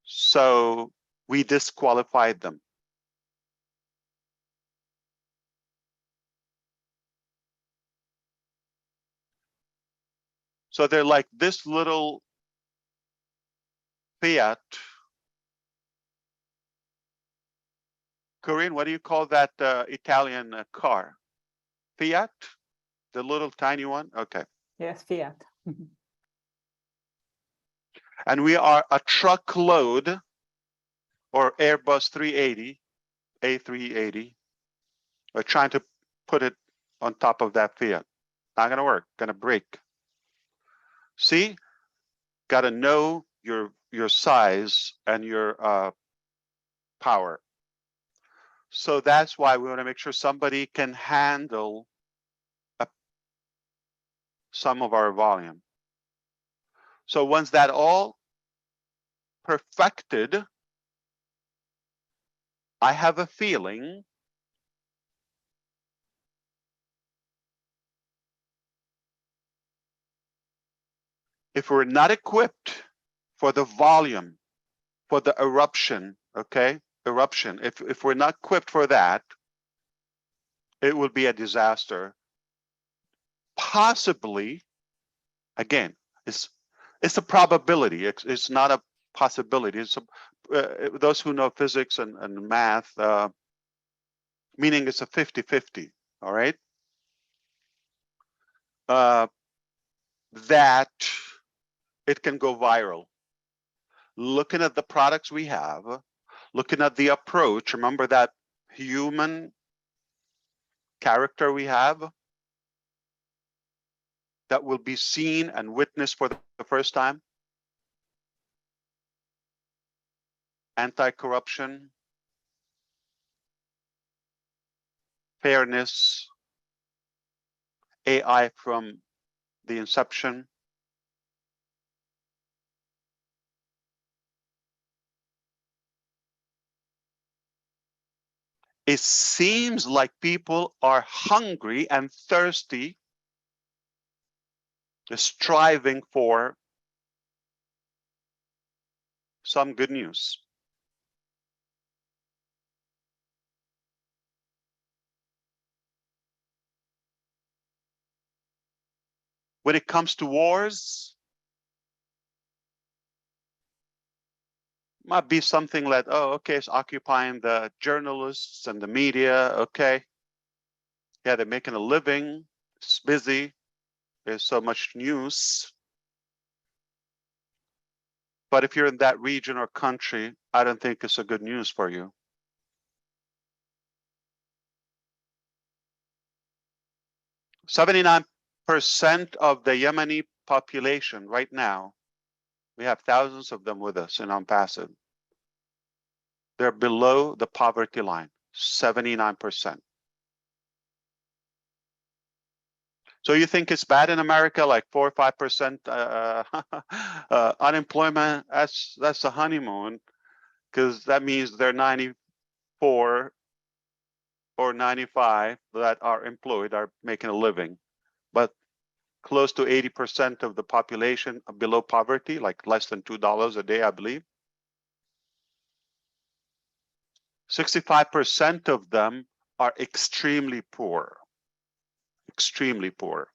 so we disqualified them. So they're like this little Fiat. Corinne, what do you call that Italian car? Fiat? The little tiny one? Okay. Yes, Fiat. And we are a truckload or Airbus 380, A380. We're trying to put it on top of that Fiat. Not gonna work, gonna break. See, gotta know your size and your power. So that's why we want to make sure somebody can handle some of our volume. So once that all perfected, I have a feeling if we're not equipped for the volume, for the eruption, okay? Eruption, if we're not equipped for that, it will be a disaster. Possibly, again, it's a probability. It's not a possibility. It's those who know physics and math, meaning it's a 50-50, all right? That it can go viral. Looking at the products we have, looking at the approach, remember that human character we have that will be seen and witnessed for the first time. Anti-corruption, fairness, AI from the inception. It seems like people are hungry and thirsty, striving for some good news. When it comes to wars, might be something like, oh, okay, it's occupying the journalists and the media, okay. Yeah, they're making a living, it's busy, there's so much news. But if you're in that region or country, I don't think it's a good news for you. "79% of the Yemeni population right now, we have thousands of them with us in ONPASSIVE. They're below the poverty line, 79%. So you think it's bad in America, like 4 or 5% unemployment? That's a honeymoon, because that means they're 94 or 95 that are employed, are making a living. But close to 80% of the population are below poverty, like less than $2 a day, I believe. 65% of them are extremely poor. Extremely poor.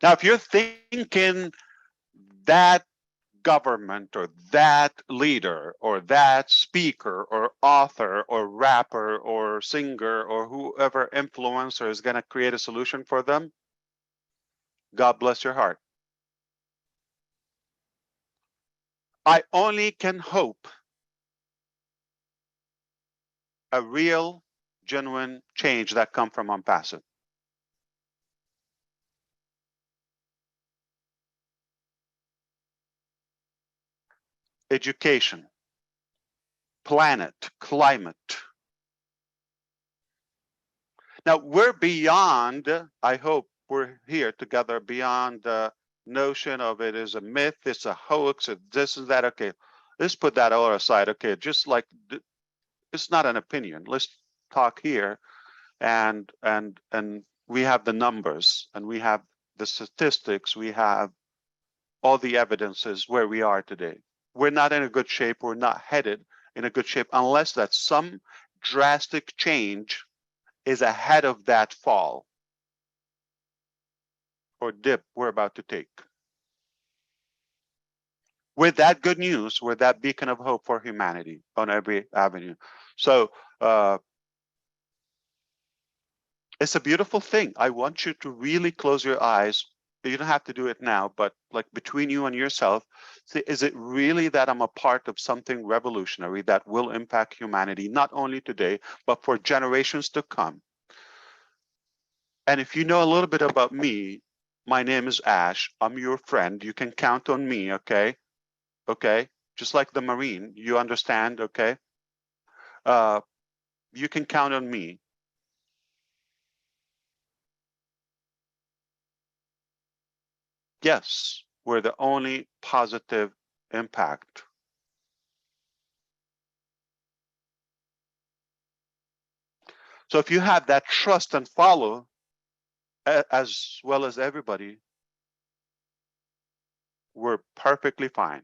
Now, if you're thinking that government or that leader or that speaker or author or rapper or singer or whoever influencer is going to create a solution for them, God bless your heart. I only can hope a real, genuine change that come from ONPASSIVE. Education, planet, climate. Now we're beyond, I hope we're here together beyond the notion of it is a myth, it's a hoax, it's this and that. Okay, let's put that all aside. Okay, just like it's not an opinion. Let's talk here, and we have the numbers and we have the statistics, we have all the evidences where we are today. We're not in a good shape. We're not headed in a good shape unless that some drastic change is ahead of that fall or dip we're about to take. With that good news, we're that beacon of hope for humanity on every avenue. So it's a beautiful thing. I want you to really close your eyes you don't have to do it now, but like between you and yourself, say, is it really that I'm a part of something revolutionary that will impact humanity, not only today, but for generations to come? And if you know a little bit about me, my name is Ash. I'm your friend. You can count on me, okay? Okay? Just like the Marine, you understand, okay? You can count on me. Yes, we're the only positive impact. So if you have that trust and follow, as well as everybody, we're perfectly fine.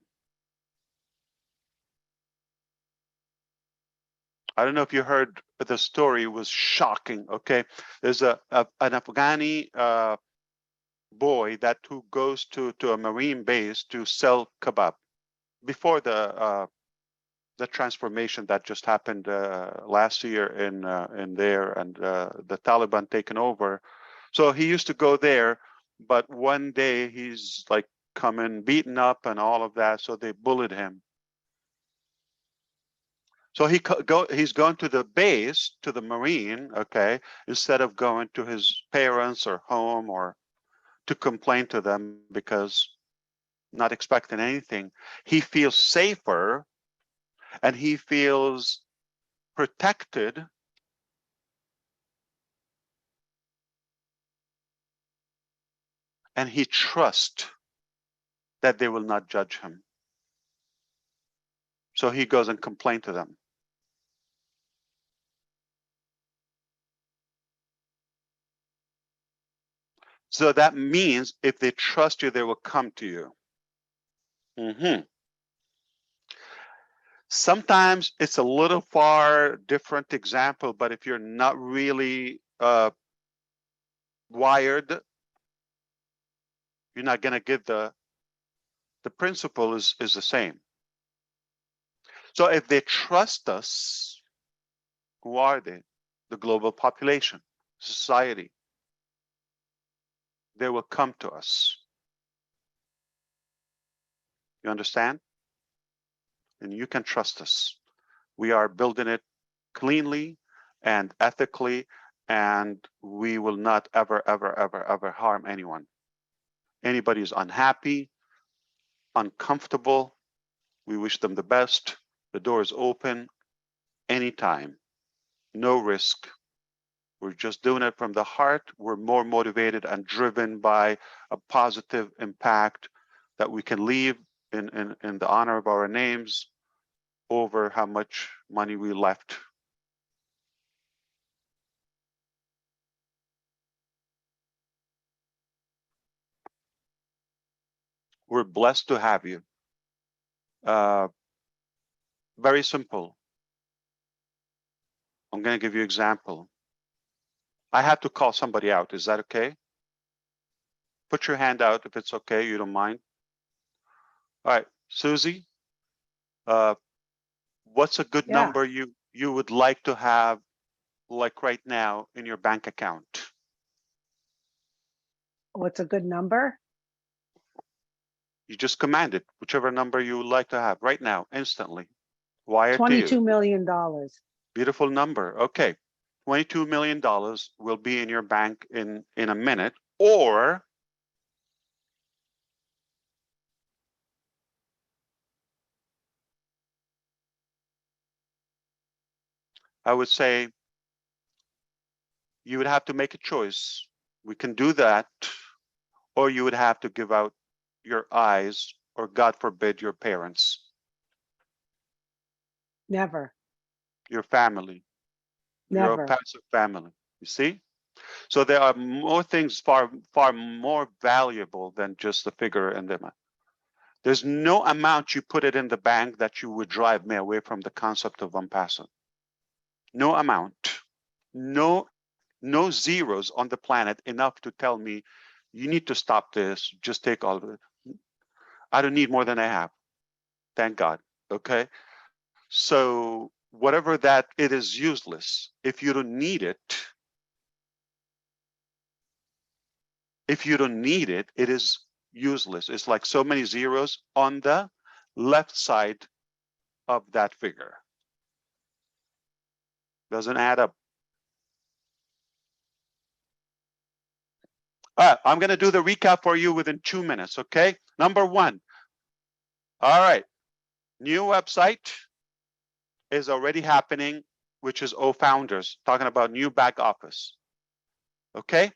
I don't know if you heard the story, it was shocking, okay? There's an Afghani boy that who goes to a Marine base to sell kebab before the transformation that just happened last year in there, and the Taliban taken over. So he used to go there, but one day he's like coming beaten up and all of that, so they bullied him. So he's going to the base, to the Marine, okay, instead of going to his parents or home or to complain to them, because not expecting anything. He feels safer and he feels protected and he trusts that they will not judge him. So he goes and complains to them. So that means if they trust you, they will come to you. Sometimes it's a little far different example, but if you're not really wired, you're not going to get the principle is the same. So if they trust us, who are they? The global population, society. They will come to us. You understand? And you can trust us. We are building it cleanly and ethically, and we will not ever, ever, ever, ever harm anyone. Anybody is unhappy, uncomfortable, we wish them the best. The door is open anytime. No risk. We're just doing it from the heart. We're more motivated and driven by a positive impact that we can leave in the honor of our names over how much money we left. We're blessed to have you. Very simple. I'm going to give you an example. I have to call somebody out. Is that okay? Put your hand out if it's okay. You don't mind. All right, Susie, what's a good number you would like to have, like right now, in your bank account? What's a good number? You just command it, whichever number you would like to have right now, instantly. Wired to you. $22 million. Beautiful number. Okay, $22 million will be in your bank in a minute, or I would say you would have to make a choice. We can do that, or you would have to give out your eyes, or God forbid, your parents, Never. your family, your Never. passive family. You see? So there are more things far more valuable than just the figure in the amount. There's no amount you put it in the bank that you would drive me away from the concept of ONPASSIVE. No amount, no zeros on the planet enough to tell me you need to stop this, just take all of it. I don't need more than I have. Thank God. Okay. So whatever that, it is useless. If you don't need it, if you don't need it, it is useless. It's like so many zeros on the left side of that figure. Doesn't add up. All right, I'm going to do the recap for you within 2 minutes, okay? Number one. All right, new website is already happening, which is OFounders, talking about new back office. Okay,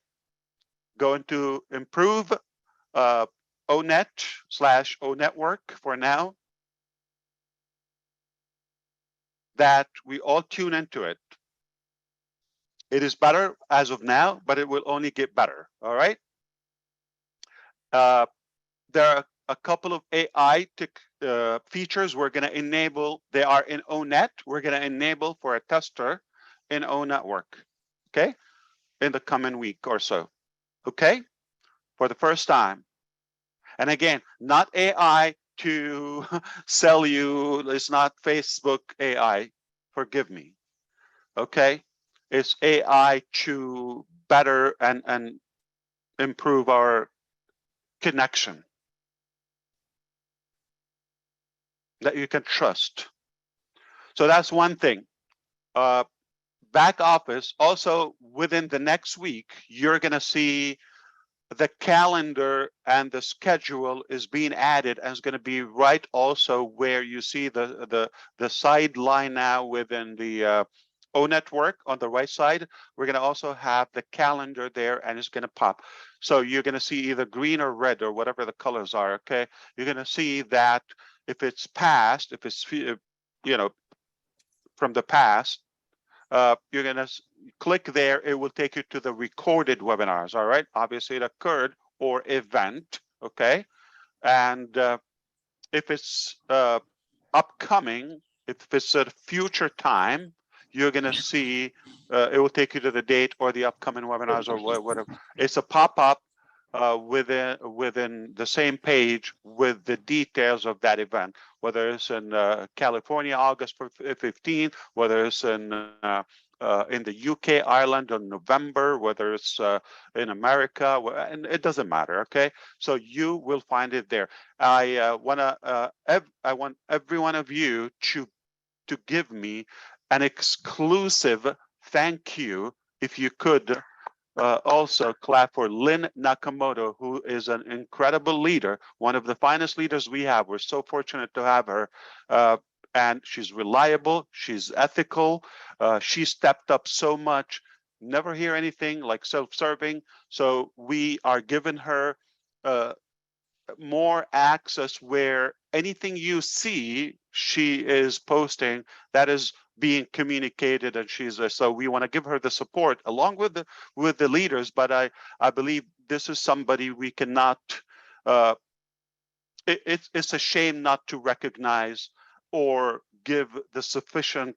going to improve ONet/ONetwork for now. That we all tune into it. It is better as of now, but it will only get better. All right. There are a couple of AI features we're going to enable. They are in ONet. We're going to enable for a tester in ONetwork. Okay, in the coming week or so. Okay, for the first time. And again, not AI to sell you. It's not Facebook AI. Forgive me. Okay, it's AI to better and improve our connection that you can trust. So that's one thing. Back office, also within the next week, you're going to see the calendar and the schedule is being added, and it's going to be right also where you see the sideline now within the ONetwork on the right side. We're going to also have the calendar there, and it's going to pop. So you're going to see either green or red or whatever the colors are. Okay, you're going to see that if it's past, if it's from the past, you're going to click there. It will take you to the recorded webinars. All right, obviously it occurred or event. Okay, and if it's upcoming, if it's a future time, you're going to see it will take you to the date or the upcoming webinars or whatever. It's a pop-up within the same page with the details of that event, whether it's in California, August 15th, whether it's in the UK, Ireland on November, whether it's in America, and it doesn't matter. Okay, so you will find it there. I want every one of you to give me an exclusive thank you, if you could. Also clap for Lynn Nakamoto, who is an incredible leader, one of the finest leaders we have. We're so fortunate to have her. And she's reliable, she's ethical, she stepped up so much. Never hear anything like self-serving. So we are giving her more access where anything you see she is posting, that is being communicated, and she's so we want to give her the support along with the leaders. But I believe this is somebody we cannot it's a shame not to recognize or give the sufficient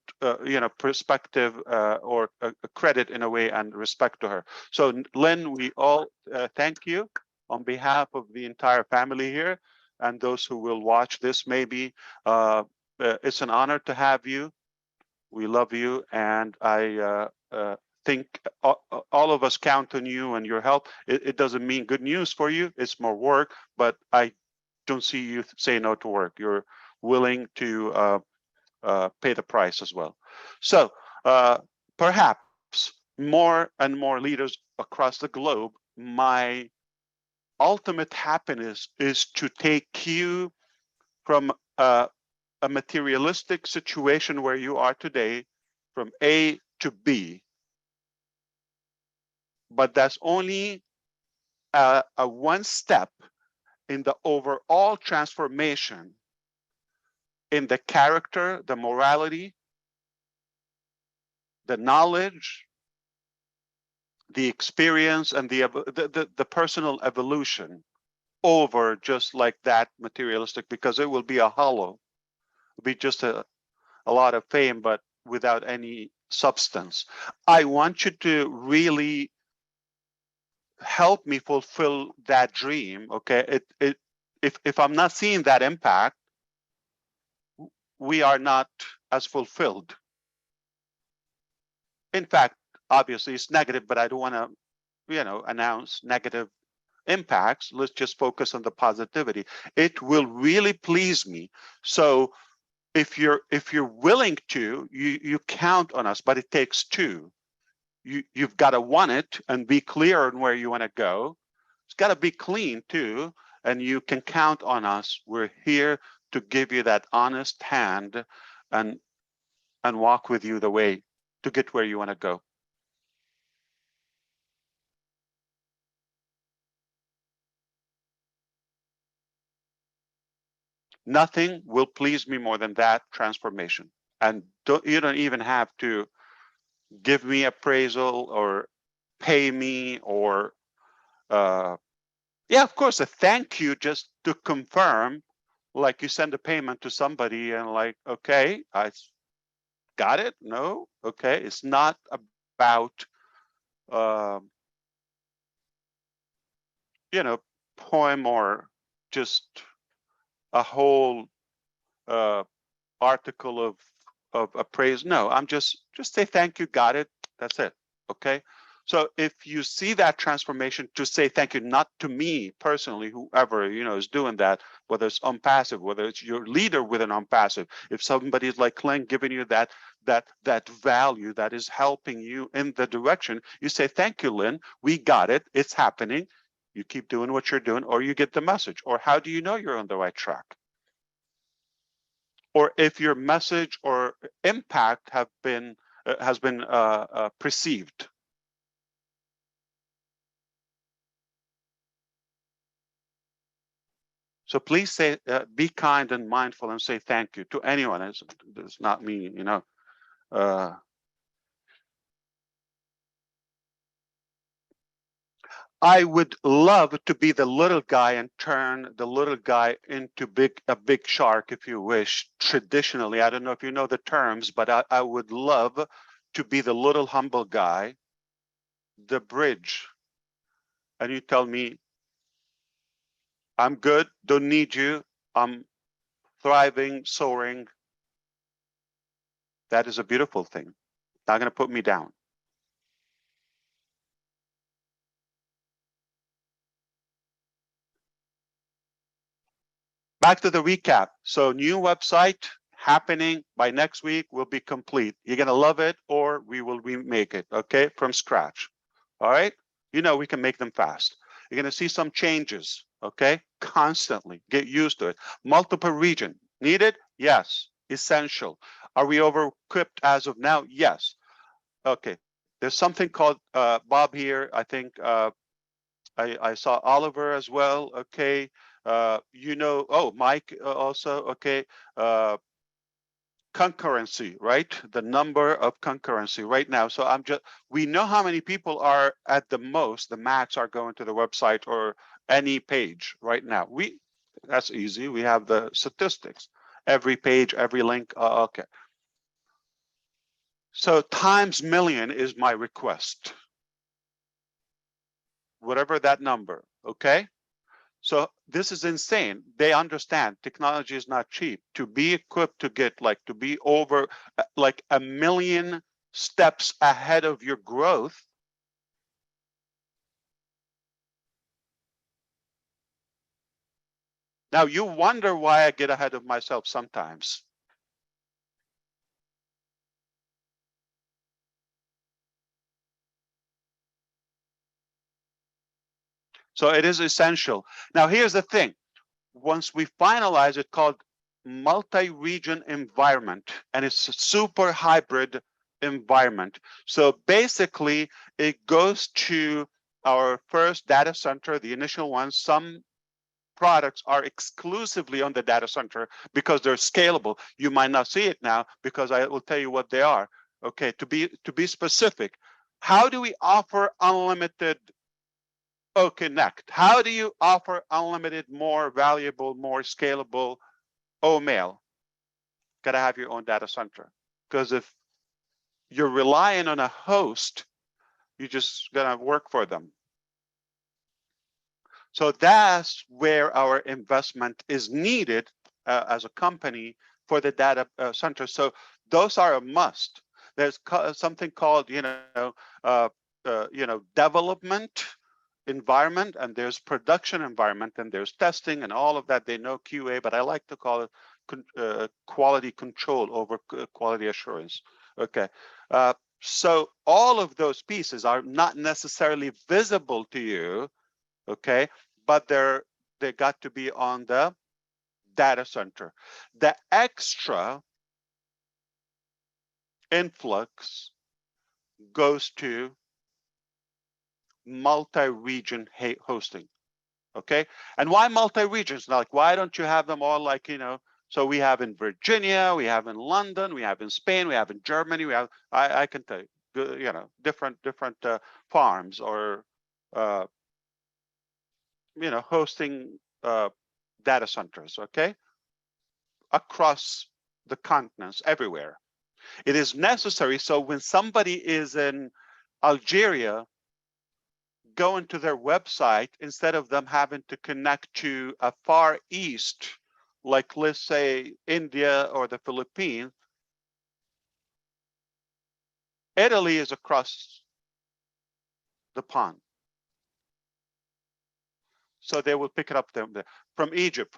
perspective or credit in a way and respect to her. So Lynn, we all thank you on behalf of the entire family here and those who will watch this. Maybe it's an honor to have you. We love you, and I think all of us count on you and your help. It doesn't mean good news for you. It's more work, but I don't see you say no to work. You're willing to pay the price as well. So perhaps more and more leaders across the globe, my ultimate happiness is to take you from a materialistic situation where you are today from A to B. But that's only a one step in the overall transformation in the character, the morality, the knowledge, the experience, and the personal evolution over just like that materialistic, because it will be a hollow. It'll be just a lot of fame, but without any substance. I want you to really help me fulfill that dream. Okay, if I'm not seeing that impact, we are not as fulfilled. In fact, obviously it's negative, but I don't want to, announce negative impacts. Let's just focus on the positivity. It will really please me. So if you're willing to, you count on us, but it takes two. You've got to want it and be clear on where you want to go. It's got to be clean too, and you can count on us. We're here to give you that honest hand and walk with you the way to get where you want to go. Nothing will please me more than that transformation. And you don't even have to give me appraisal or pay me or yeah, of course, a thank you just to confirm, like you send a payment to somebody and like, okay, I got it. No, okay. It's not about you know, poem or just a whole article of appraise. No, I'm just say thank you, got it. That's it. Okay. So if you see that transformation, to say thank you, not to me personally, whoever is doing that, whether it's ONPASSIVE, whether it's your leader with an ONPASSIVE, if somebody's like Clint giving you that value that is helping you in the direction, you say thank you, Lynn. We got it. It's happening. You keep doing what you're doing, or you get the message. Or how do you know you're on the right track? Or if your message or impact has been perceived. So please say, be kind and mindful and say thank you to anyone. It's not me, I would love to be the little guy and turn the little guy into a big shark, if you wish. Traditionally, I don't know if you know the terms, but I would love to be the little humble guy, the bridge. And you tell me, I'm good, don't need you, I'm thriving, soaring. That is a beautiful thing. Not going to put me down. Back to the recap. So new website happening by next week will be complete. You're going to love it, or we will remake it, okay, from scratch. All right. We can make them fast. You're going to see some changes, okay, constantly. Get used to it. Multiple region. Needed? Yes. Essential. Are we over-equipped as of now? Yes. Okay. There's something called Bob here. I think I saw Oliver as well. Okay. Oh, Mike also. Okay. Concurrency, right? The number of concurrency right now. So we know how many people are at the max are going to the website or any page right now. That's easy. We have the statistics. Every page, every link. Okay. So times million is my request. Whatever that number, okay? So this is insane. They understand technology is not cheap. To be equipped to get to be over like 1 million steps ahead of your growth. Now you wonder why I get ahead of myself sometimes. So it is essential. Now here's the thing. Once we finalize it, called multi-region environment, and it's a super hybrid environment. So basically it goes to our first data center, the initial one. Some products are exclusively on the data center because they're scalable. You might not see it now because I will tell you what they are. Okay, to be specific, how do we offer unlimited Connect? How do you offer unlimited, more valuable, more scalable mail? Got to have your own data center, because if you're relying on a host, you're just gonna work for them. So that's where our investment is needed as a company for the data center. So those are a must. There's something called development environment and there's production environment and there's testing and all of that. They know QA, but I like to call it quality control over quality assurance. Okay. So all of those pieces are not necessarily visible to you, okay, but they got to be on the data center. The extra influx goes to multi-region hosting, okay? And why multi-regions? Like, why don't you have them all like, so we have in Virginia, we have in London, we have in Spain, we have in Germany, we have, I can tell you, different farms or, hosting data centers, okay? Across the continents, everywhere. It is necessary, so when somebody is in Algeria, go into their website, instead of them having to connect to a far east, like let's say India or the Philippines, Italy is across the pond. So they will pick it up there from Egypt,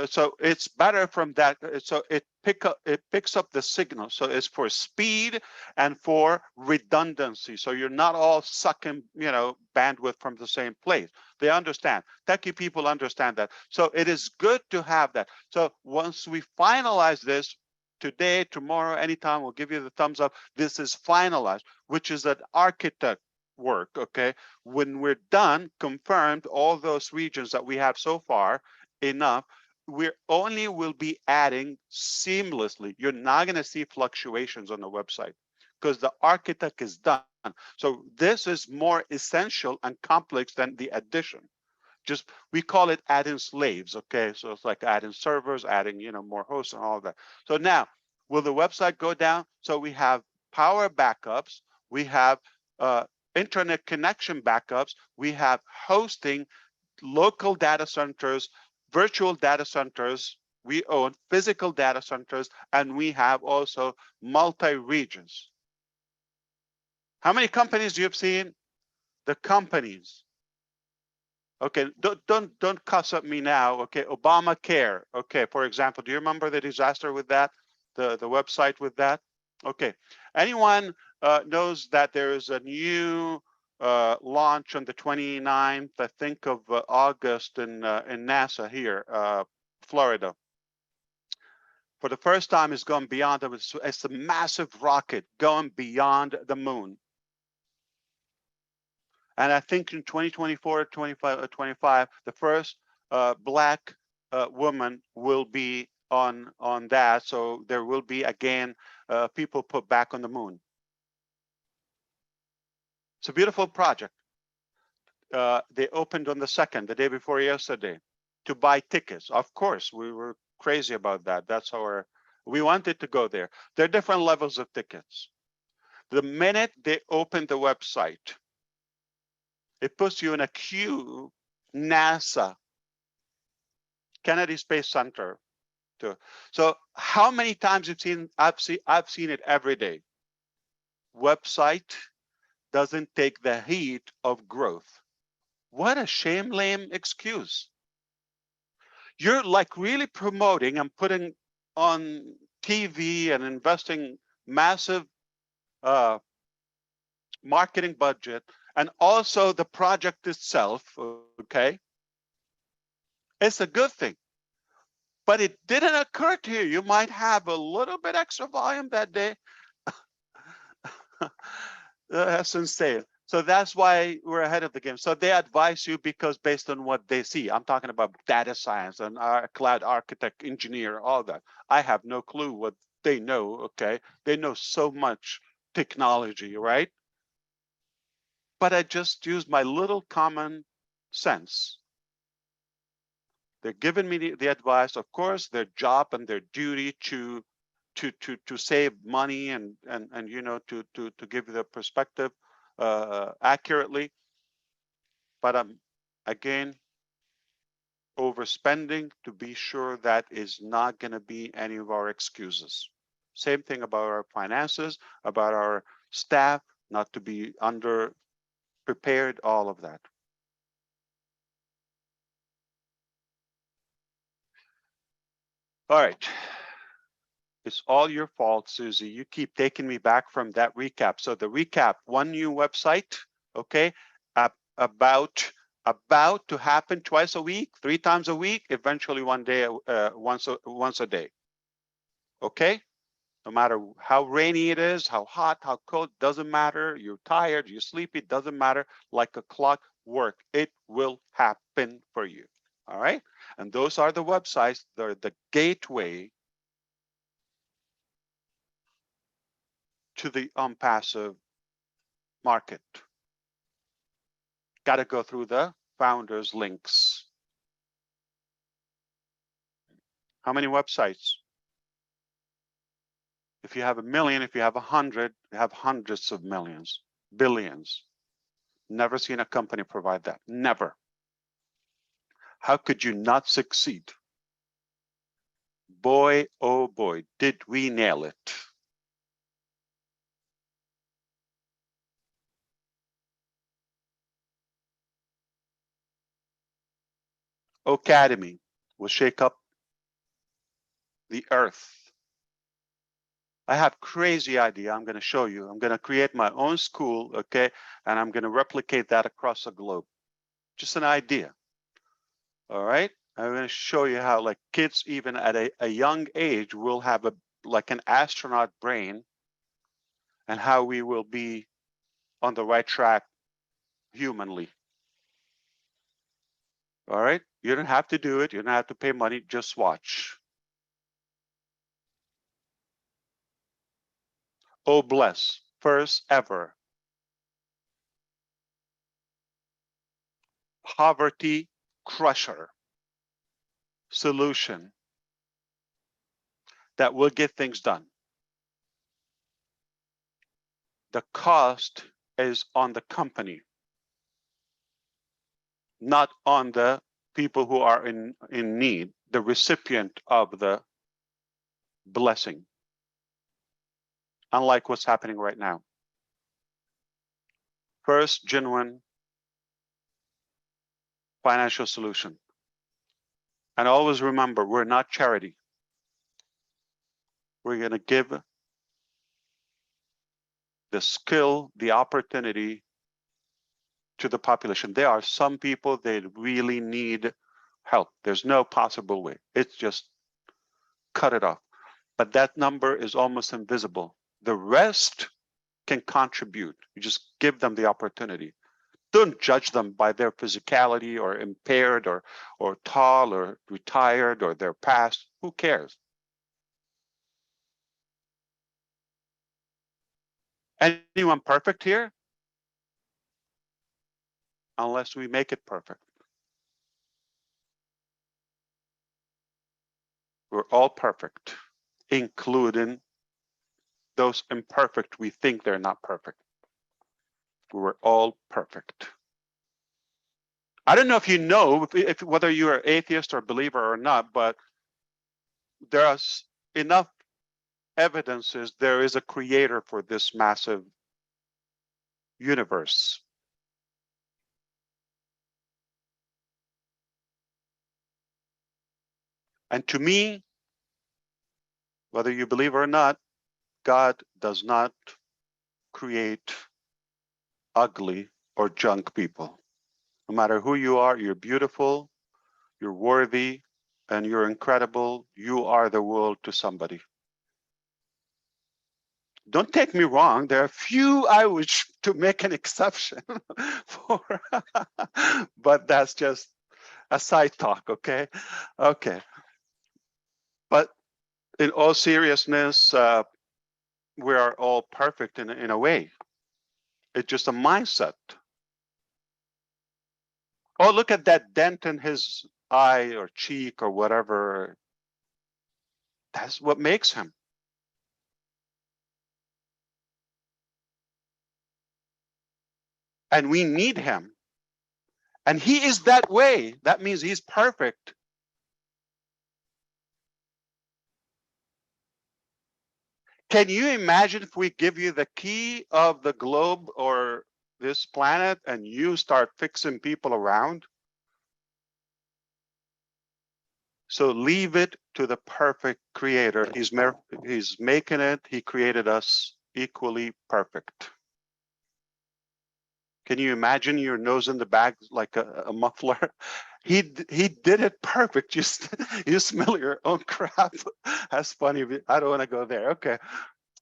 so it's better from that. So it picks up the signal. So it's for speed and for redundancy. So you're not all sucking, bandwidth from the same place. They understand. Techie people understand that. So it is good to have that. So once we finalize this today, tomorrow, anytime, we'll give you the thumbs up. This is finalized, which is an architect work, okay? When we're done, confirmed all those regions that we have so far, enough, we only will be adding seamlessly. You're not going to see fluctuations on the website because the architect is done. So this is more essential and complex than the addition. Just, we call it adding slaves, okay? So it's like adding servers, adding, more hosts and all of that. So now, will the website go down? So we have power backups, we have internet connection backups, we have hosting, local data centers, virtual data centers, we own physical data centers, and we have also multi-regions. How many companies do you have seen? The companies. Okay, don't cuss at me now. Okay, Obamacare. Okay, for example, do you remember the disaster with that? The website with that? Okay, anyone knows that there is a new launch on the 29th, I think, of August in NASA here, Florida. For the first time, it's gone beyond. It's a massive rocket going beyond the moon. And I think in 2024, 25, the first Black woman will be on that. So there will be, again, people put back on the moon. It's a beautiful project. They opened on the 2nd, the day before yesterday, to buy tickets. Of course, we were crazy about that. That's we wanted to go there. There are different levels of tickets. The minute they open the website, it puts you in a queue, NASA, Kennedy Space Center. So how many times you've seen, I've seen it every day. Website doesn't take the heat of growth. What a shame, lame excuse. You're like really promoting and putting on TV and investing massive marketing budget, and also the project itself, okay? It's a good thing. But it didn't occur to you. You might have a little bit extra volume that day. That's insane. So that's why we're ahead of the game. So they advise you because based on what they see. I'm talking about data science and our cloud architect, engineer, all that. I have no clue what they know, okay? They know so much technology, right? But I just use my little common sense. They're giving me the advice, of course, their job and their duty to save money and to give the perspective accurately. But I'm again overspending to be sure that is not going to be any of our excuses. Same thing about our finances, about our staff, not to be under prepared, all of that. All right. It's all your fault, Susie. You keep taking me back from that recap. So the recap, one new website, okay, about to happen twice a week, 3 times a week, eventually one day, once a day. Okay? No matter how rainy it is, how hot, how cold, doesn't matter. You're tired, you're sleepy, doesn't matter. Like a clock work, it will happen for you. All right? And those are the websites. They're the gateway to the ONPASSIVE market. Got to go through the founders links. How many websites? If you have 1 million, if you have 100, you have hundreds of millions, billions. Never seen a company provide that. Never. How could you not succeed? Boy, oh boy, did we nail it. Academy will shake up the earth. I have crazy idea. I'm going to show you. I'm going to create my own school, okay? And I'm going to replicate that across the globe. Just an idea. All right. I'm going to show you how like kids, even at a young age, will have like an astronaut brain, and how we will be on the right track humanly. All right. You don't have to do it. You don't have to pay money. Just watch. Oh, bless. First ever poverty crusher solution that will get things done. The cost is on the company, not on the people who are in need, the recipient of the blessing. Unlike what's happening right now. First, genuine financial solution. And always remember, we're not charity. We're going to give the skill, the opportunity to the population. There are some people that really need help. There's no possible way. It's just cut it off. But that number is almost invisible. The rest can contribute. You just give them the opportunity. Don't judge them by their physicality or impaired or tall or retired or their past. Who cares? Anyone perfect here? Unless we make it perfect. We're all perfect, including those imperfect we think they're not perfect. We're all perfect. I don't know if you know if whether you're atheist or believer or not, but there's enough evidences there is a creator for this massive universe. And to me, whether you believe or not, God does not create ugly or junk people. No matter who you are, you're beautiful, you're worthy, and you're incredible. You are the world to somebody. Don't take me wrong. There are few I wish to make an exception for, but that's just a side talk, okay? Okay. But in all seriousness, we are all perfect in a way. It's just a mindset. Oh, look at that dent in his eye or cheek or whatever. That's what makes him. And we need him. And he is that way. That means he's perfect. Can you imagine if we give you the key of the globe or this planet and you start fixing people around? So leave it to the perfect creator. He's making it. He created us equally perfect. Can you imagine your nose in the bag like a muffler? He did it perfect. You smell your own crap. That's funny. I don't want to go there. Okay.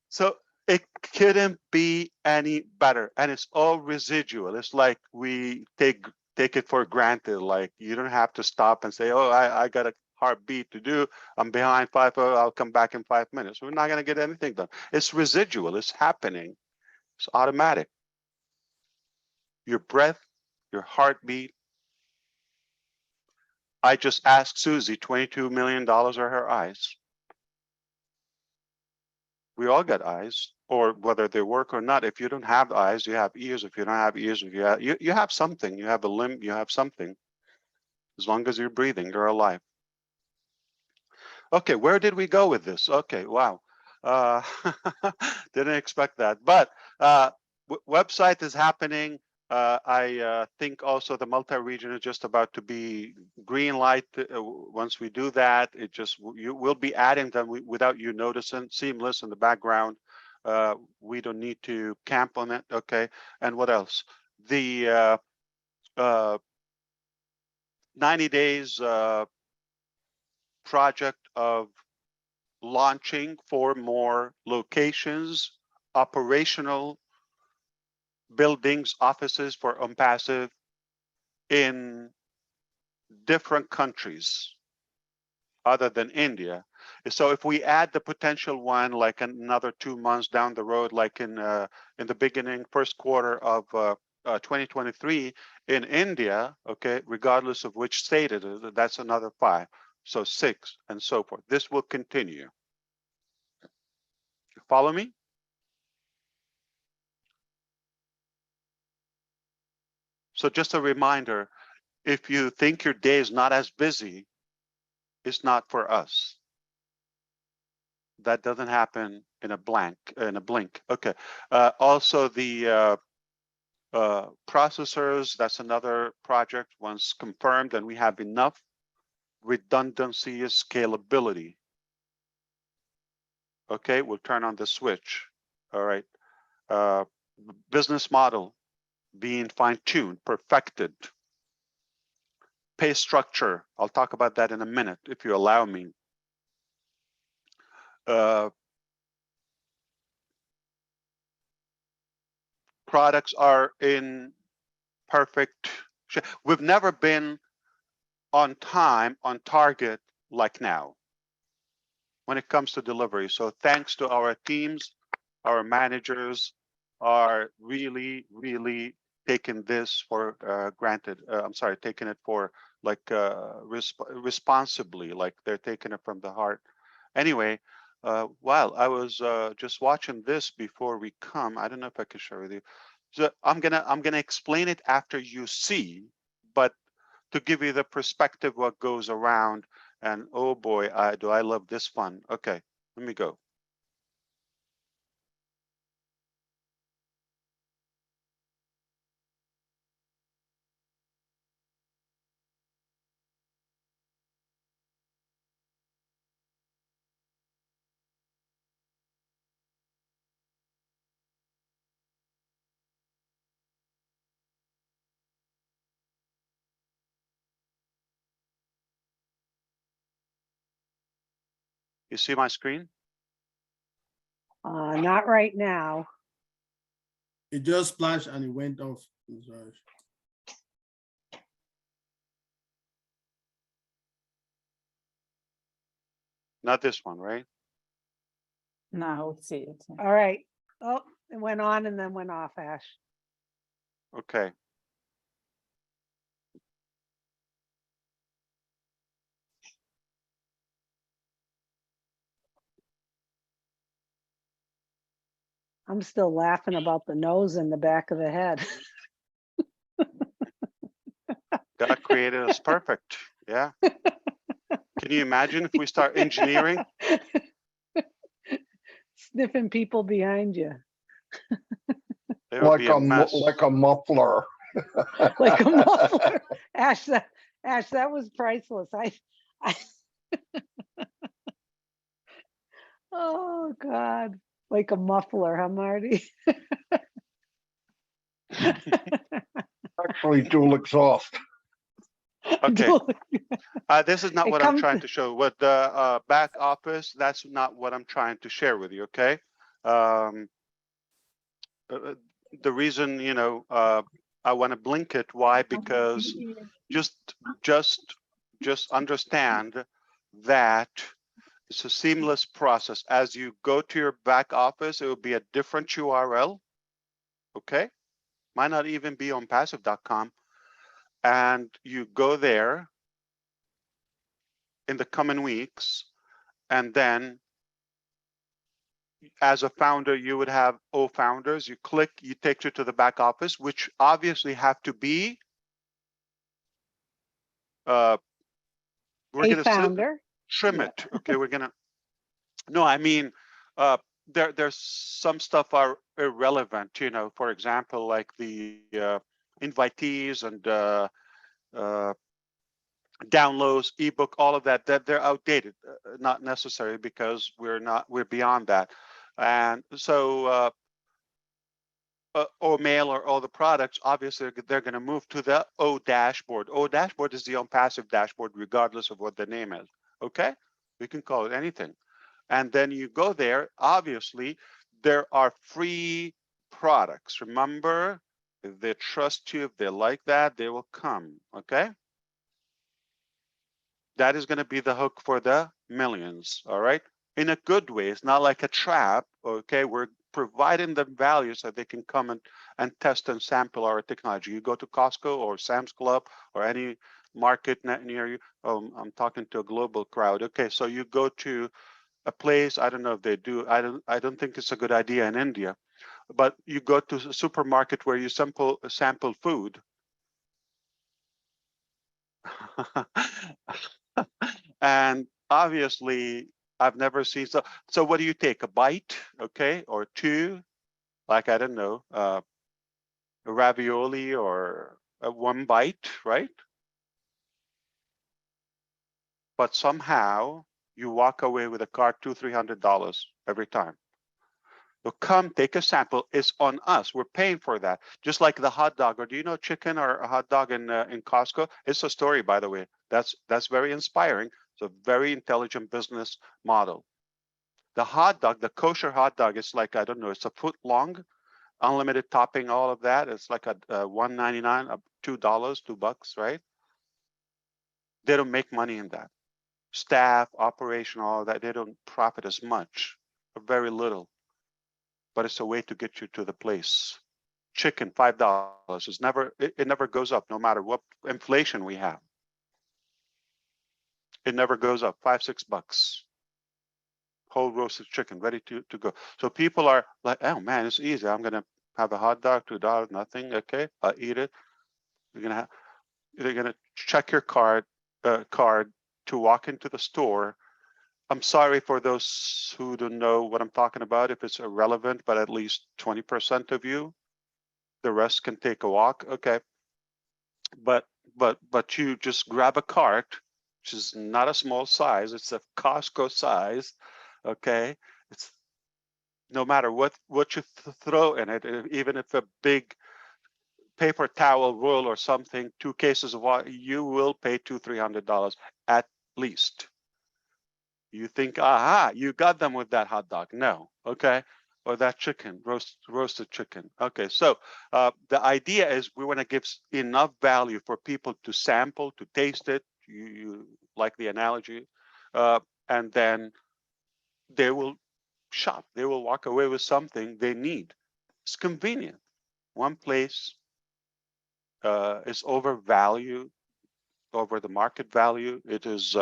So it couldn't be any better. And it's all residual. It's like we take it for granted. Like you don't have to stop and say, oh, I got a heartbeat to do. I'm behind 5. Oh, I'll come back in 5 minutes. We're not going to get anything done. It's residual. It's happening. It's automatic. Your breath, your heartbeat. I just asked Susie, $22 million are her eyes. We all got eyes, or whether they work or not. If you don't have eyes, you have ears. If you don't have ears, if you have something, you have a limb, you have something. As long as you're breathing, you're alive. Okay, where did we go with this? Okay, wow. Didn't expect that. But website is happening. I think also the multi-region is just about to be green light. Once we do that, you will be adding them without you noticing, seamless in the background. We don't need to camp on it. Okay, and what else? The 90 days project of launching 4 more locations, operational buildings, offices for ONPASSIVE in different countries other than India. So if we add the potential one, like another 2 months down the road, like in the beginning, first quarter of 2023 in India, okay, regardless of which state it is, that's another 5. So 6 and so forth. This will continue. Follow me? So just a reminder, if you think your day is not as busy, it's not for us. That doesn't happen in a blink. Okay. Also the processors, that's another project. Once confirmed, and we have enough redundancy and scalability. Okay, we'll turn on the switch. All right. Business model being fine-tuned, perfected. Pay structure, I'll talk about that in a minute, if you allow me. Products are in perfect shape. We've never been on time, on target like now when it comes to delivery. So thanks to our teams, our managers are really, really taking this for granted. I'm sorry, taking it for like responsibly, like they're taking it from the heart. Anyway, while I was just watching this before we come, I don't know if I can share with you. So I'm gonna explain it after you see, but to give you the perspective what goes around. And oh boy, do I love this fun. Okay, let me go. You see my screen? Not right now. It just splashed and it went off. Sorry. Not this one, right? Now let's see it. All right. Oh, it went on and then went off, Ash. Okay. I'm still laughing about the nose in the back of the head. God created us perfect. Yeah. Can you imagine if we start engineering? Sniffing people behind you. There would be a mess. Like a muffler. Like a muffler. Ash, that was priceless. Oh, God. Like a muffler, huh, Marty? Actually, dual exhaust. Okay. Dual- This is not It what I'm comes, trying to show. With the back office, that's not what I'm trying to share with you. Okay. Um, the reason, I want to blink it. Why? Because just just just understand that it's a seamless process. As you go to your back office, it will be a different URL. Okay. Might not even be on passive.com. And you go there in the coming weeks, and then as a founder, you would have founders. You click, you take you to the back office, which obviously have to be, we're a going to founder. trim Yeah. it. Okay, we're going to, no, I mean, there's some stuff are irrelevant, for example, like the invitees and downloads, ebook, all of that they're outdated, not necessary, because we're beyond that. And so or mail or all the products, obviously they're going to move to the O dashboard. O dashboard is the ONPASSIVE dashboard, regardless of what the name is. Okay, we can call it anything. And then you go there. Obviously, there are free products. Remember, if they trust you, if they like that, they will come. Okay, that is going to be the hook for the millions. All right, in a good way. It's not like a trap. Okay, we're providing them value so they can come and test and sample our technology. You go to Costco or Sam's Club or any market near you. I'm talking to a global crowd. Okay, so you go to a place, I don't know if they do, I don't think it's a good idea in India, but you go to a supermarket where you sample food. And obviously I've never seen, so what do you take, a bite, okay, or two, like, I don't know, a ravioli or one bite, right? But somehow you walk away with a cart, $200-300 every time. So come take a sample. It's on us. We're paying for that. Just like the hot dog, or do you know chicken or a hot dog in Costco? It's a story, by the way. That's very inspiring. It's a very intelligent business model. The hot dog, the kosher hot dog, it's like, I don't know, it's a foot long, unlimited topping, all of that. It's like a $1.99, $2, $2, right? They don't make money in that. Staff, operation, all of that, they don't profit as much, or very little. But it's a way to get you to the place. Chicken, $5. It never goes up, no matter what inflation we have. It never goes up. $5-6. Whole roasted chicken, ready to go. So people are like, oh man, it's easy. I'm gonna have a hot dog, $2, nothing. Okay, I'll eat it. They're gonna check your card to walk into the store. I'm sorry for those who don't know what I'm talking about, if it's irrelevant, but at least 20% of you, the rest can take a walk. Okay. But you just grab a cart, which is not a small size, it's a Costco size. Okay. It's no matter what you throw in it, even if a big paper towel roll or something, 2 cases of water, you will pay $200-300 at least. You think, aha, you got them with that hot dog. No, okay, or that chicken, roasted chicken. Okay, so the idea is we want to give enough value for people to sample, to taste it. You like the analogy, and then they will shop. They will walk away with something they need. It's convenient. One place is overvalued over the market value. It is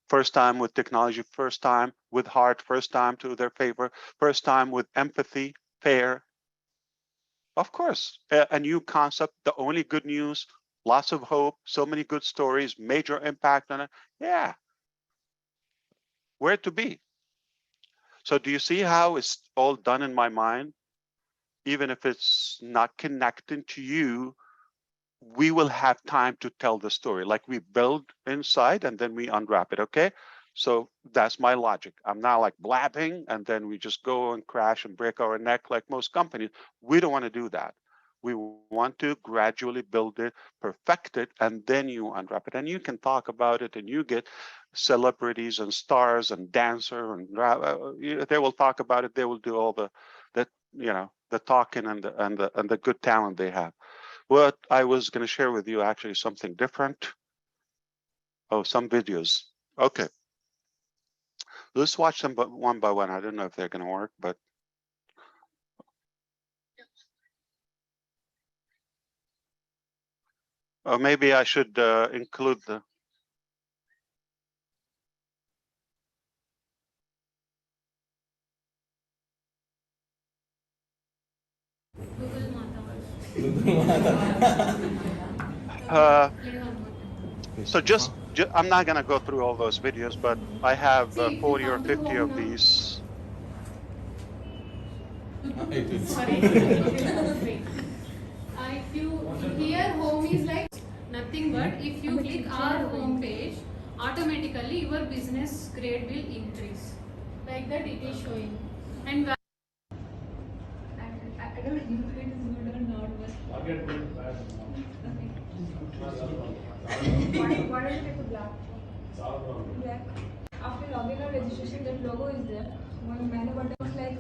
first time with technology, first time with heart, first time to their favor, first time with empathy, fair. Of course, a new concept, the only good news, lots of hope, so many good stories, major impact on it. Yeah, where to be. So do you see how it's all done in my mind? Even if it's not connecting to you we will have time to tell the story. Like we build inside and then we unwrap it, okay? So that's my logic. I'm not like blabbing and then we just go and crash and break our neck like most companies. We don't want to do that. We want to gradually build it, perfect it, and then you unwrap it. And you can talk about it and you get celebrities and stars and dancer and they will talk about it. They will do all the the talking and the good talent they have. What I was going to share with you actually something different. Oh, some videos. Okay. Let's watch them one by one. I don't know if they're going to work, but. Or maybe I should include the. So just I'm not going to go through all those videos, but I have 40 or 50 of these. Sorry. If you here home is like nothing but if you click our home page, automatically your business grade will increase. Like that it is showing. And I don't know if it is good or not, but what are you take black? Black. After login or registration, that logo is there. One menu button is like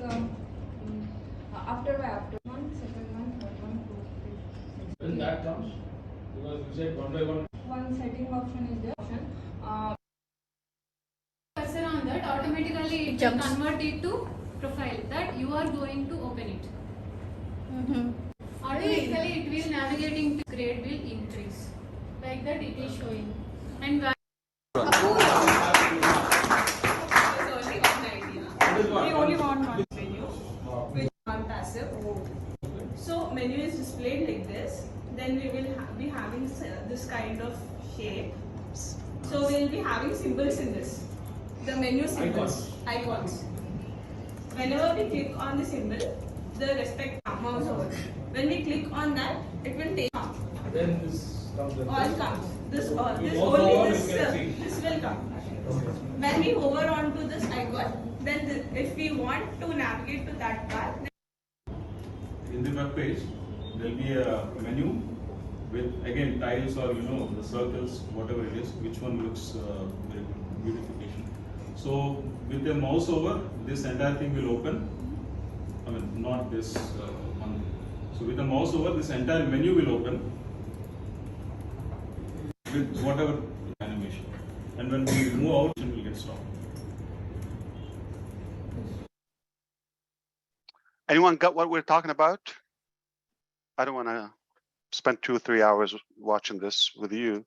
after 1, second one, third one, 2, 3. When that comes, because you said one by one. One setting option is there. Cursor on that, automatically it will convert it to profile that you are going to open it. Automatically it will navigating to grade will increase. Like that it is showing. And There's only one idea. We only want one menu, which is ONPASSIVE. So menu is displayed like this. Then we will be having this kind of shape. So we will be having symbols in this. The menu symbols, icons. Whenever we click on the symbol, the respective mouse over. When we click on that, it will take. Then this comes. All comes. This all. This All only this this will come. Okay. When we hover onto this icon, then if we want to navigate to that path. In the web page, there will be a menu with again tiles or the circles, whatever it is, which one looks very good, beautification. So with the mouse over, this entire thing will open. I mean, not this one. So with the mouse over, this entire menu will open with whatever animation. And when we move out, it will get stopped. Anyone got what we're talking about? I don't want to spend 2 or 3 hours watching this with you.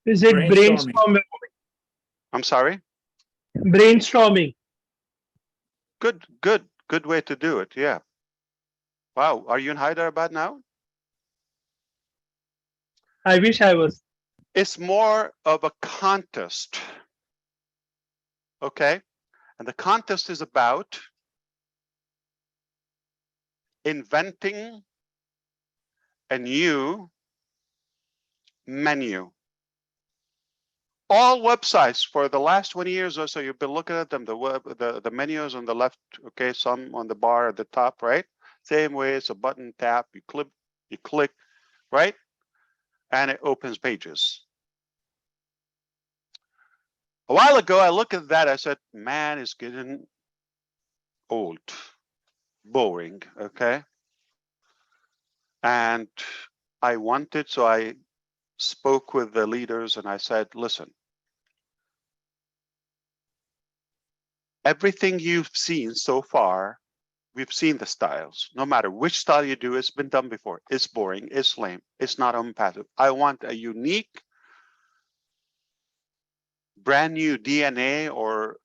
Is it brainstorming? I'm sorry? Brainstorming. Good way to do it. Yeah. Wow. Are you in Hyderabad now? I wish I was. It's more of a contest. Okay. And the contest is about inventing a new menu. All websites for the last 20 years or so, you've been looking at them, the menus on the left, okay, some on the bar at the top, right? Same way, it's a button tap, you click, right? And it opens pages. A while ago, I looked at that, I said, man, it's getting old, boring, okay? And I wanted, so I spoke with the leaders and I said, listen, everything you've seen so far, we've seen the styles. No matter which style you do, it's been done before. It's boring, it's lame, it's not ONPASSIVE. I want a unique, brand new DNA or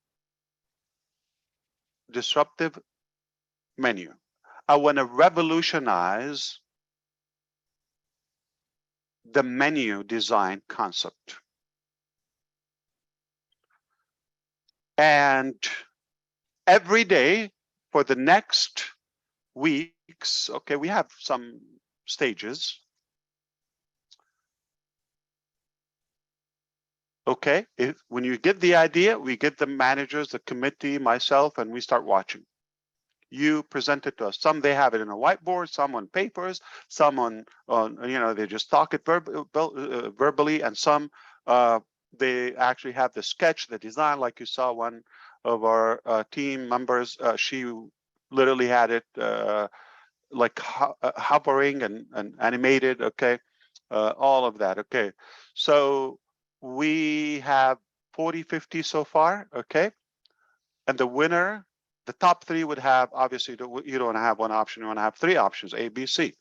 disruptive menu. I want to revolutionize the menu design concept. And every day for the next weeks, okay, we have some stages. Okay, when you get the idea, we get the managers, the committee, myself, and we start watching. You present it to us. Some they have it in a whiteboard, some on papers, some on they just talk it verbally, and some they actually have the sketch, the design, like you saw one of our team members. She literally had it like hovering and animated. Okay, all of that. Okay, so we have 40, 50 so far. Okay, and the winner, the top three would have, obviously you don't have one option, you want to have three options, A, B, C.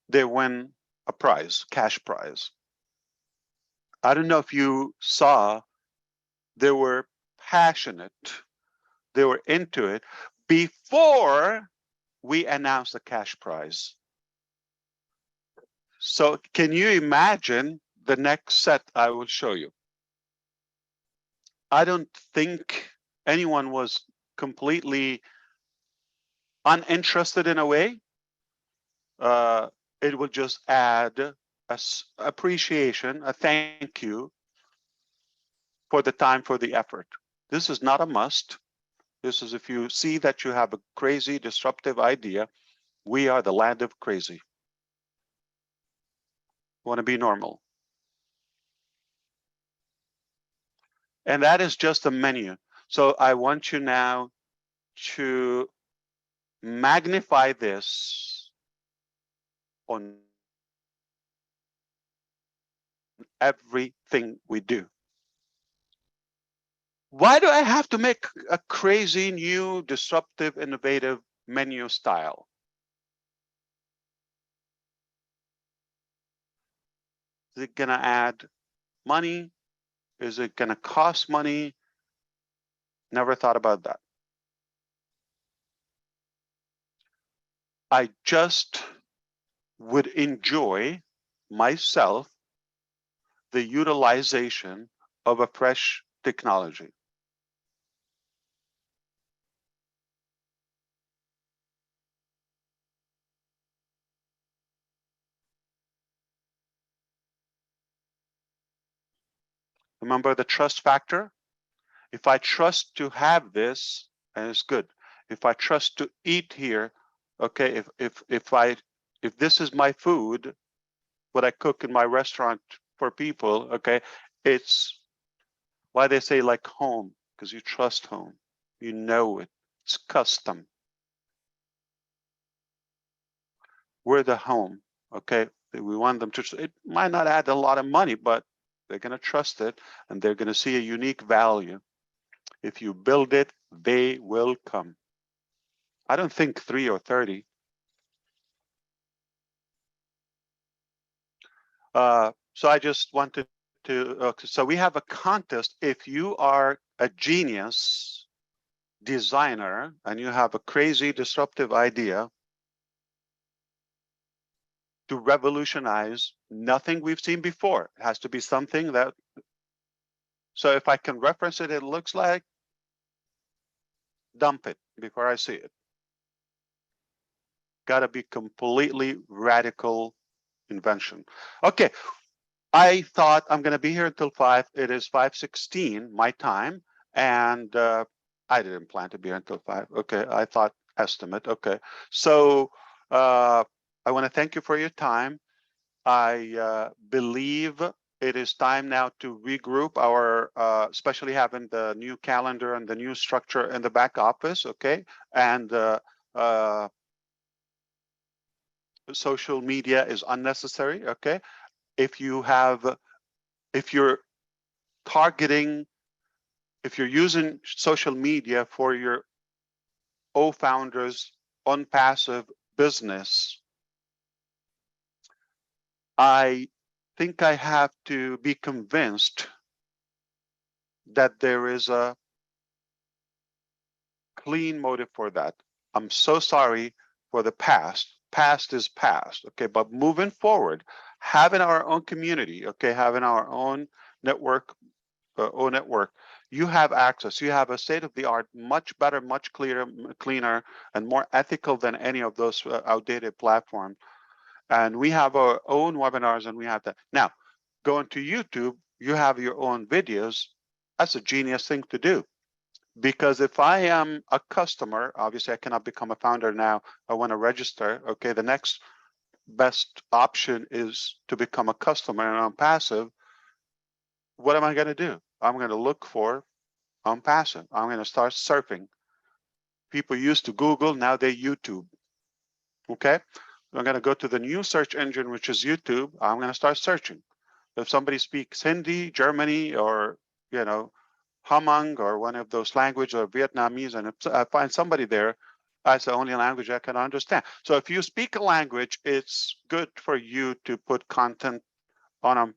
They win a prize, cash prize. I don't know if you saw, they were passionate, they were into it before we announced the cash prize. So can you imagine the next set I will show you? I don't think anyone was completely uninterested in a way. It will just add a appreciation, a thank you for the time, for the effort. This is not a must. This is if you see that you have a crazy, disruptive idea, we are the land of crazy. Want to be normal. And that is just a menu. So I want you now to magnify this on everything we do. Why do I have to make a crazy, new, disruptive, innovative menu style? Is it gonna add money? Is it gonna cost money? Never thought about that. I just would enjoy myself the utilization of a fresh technology. Remember the trust factor? If I trust to have this, and it's good. If I trust to eat here, okay, if this is my food, what I cook in my restaurant for people, okay, it's why they say like home, because you trust home. You know it. It's custom. We're the home, okay? We want them to, it might not add a lot of money, but they're gonna trust it and they're gonna see a unique value. If you build it, they will come. I don't think 3 or 30. So I just wanted to, so we have a contest. If you are a genius designer and you have a crazy disruptive idea to revolutionize nothing we've seen before, it has to be something that, so if I can reference it, it looks like, dump it before I see it. Gotta be completely radical invention. Okay, I thought I'm gonna be here until 5. It is 5:16 my time, and I didn't plan to be here until 5. Okay, I thought estimate. Okay, so I want to thank you for your time. I believe it is time now to regroup our, especially having the new calendar and the new structure in the back office. Okay, and social media is unnecessary. Okay, if you're targeting, if you're using social media for your founders ONPASSIVE business, I think I have to be convinced that there is a clean motive for that. I'm so sorry for the past. Past is past, okay? But moving forward, having our own community, okay, having our own network, you have access. You have a state-of-the-art, much better, much clearer, cleaner, and more ethical than any of those outdated platforms. And we have our own webinars, and we have that. Now, going to YouTube, you have your own videos. That's a genius thing to do. Because if I am a customer, obviously I cannot become a founder now. I want to register. Okay, the next best option is to become a customer and ONPASSIVE. What am I going to do? I'm going to look for ONPASSIVE. I'm going to start surfing. People used to Google, now they YouTube. Okay, I'm going to go to the new search engine, which is YouTube. I'm going to start searching. If somebody speaks Hindi, Germany, or Hmong or one of those languages, or Vietnamese, and if I find somebody there, that's the only language I can understand. So if you speak a language, it's good for you to put content on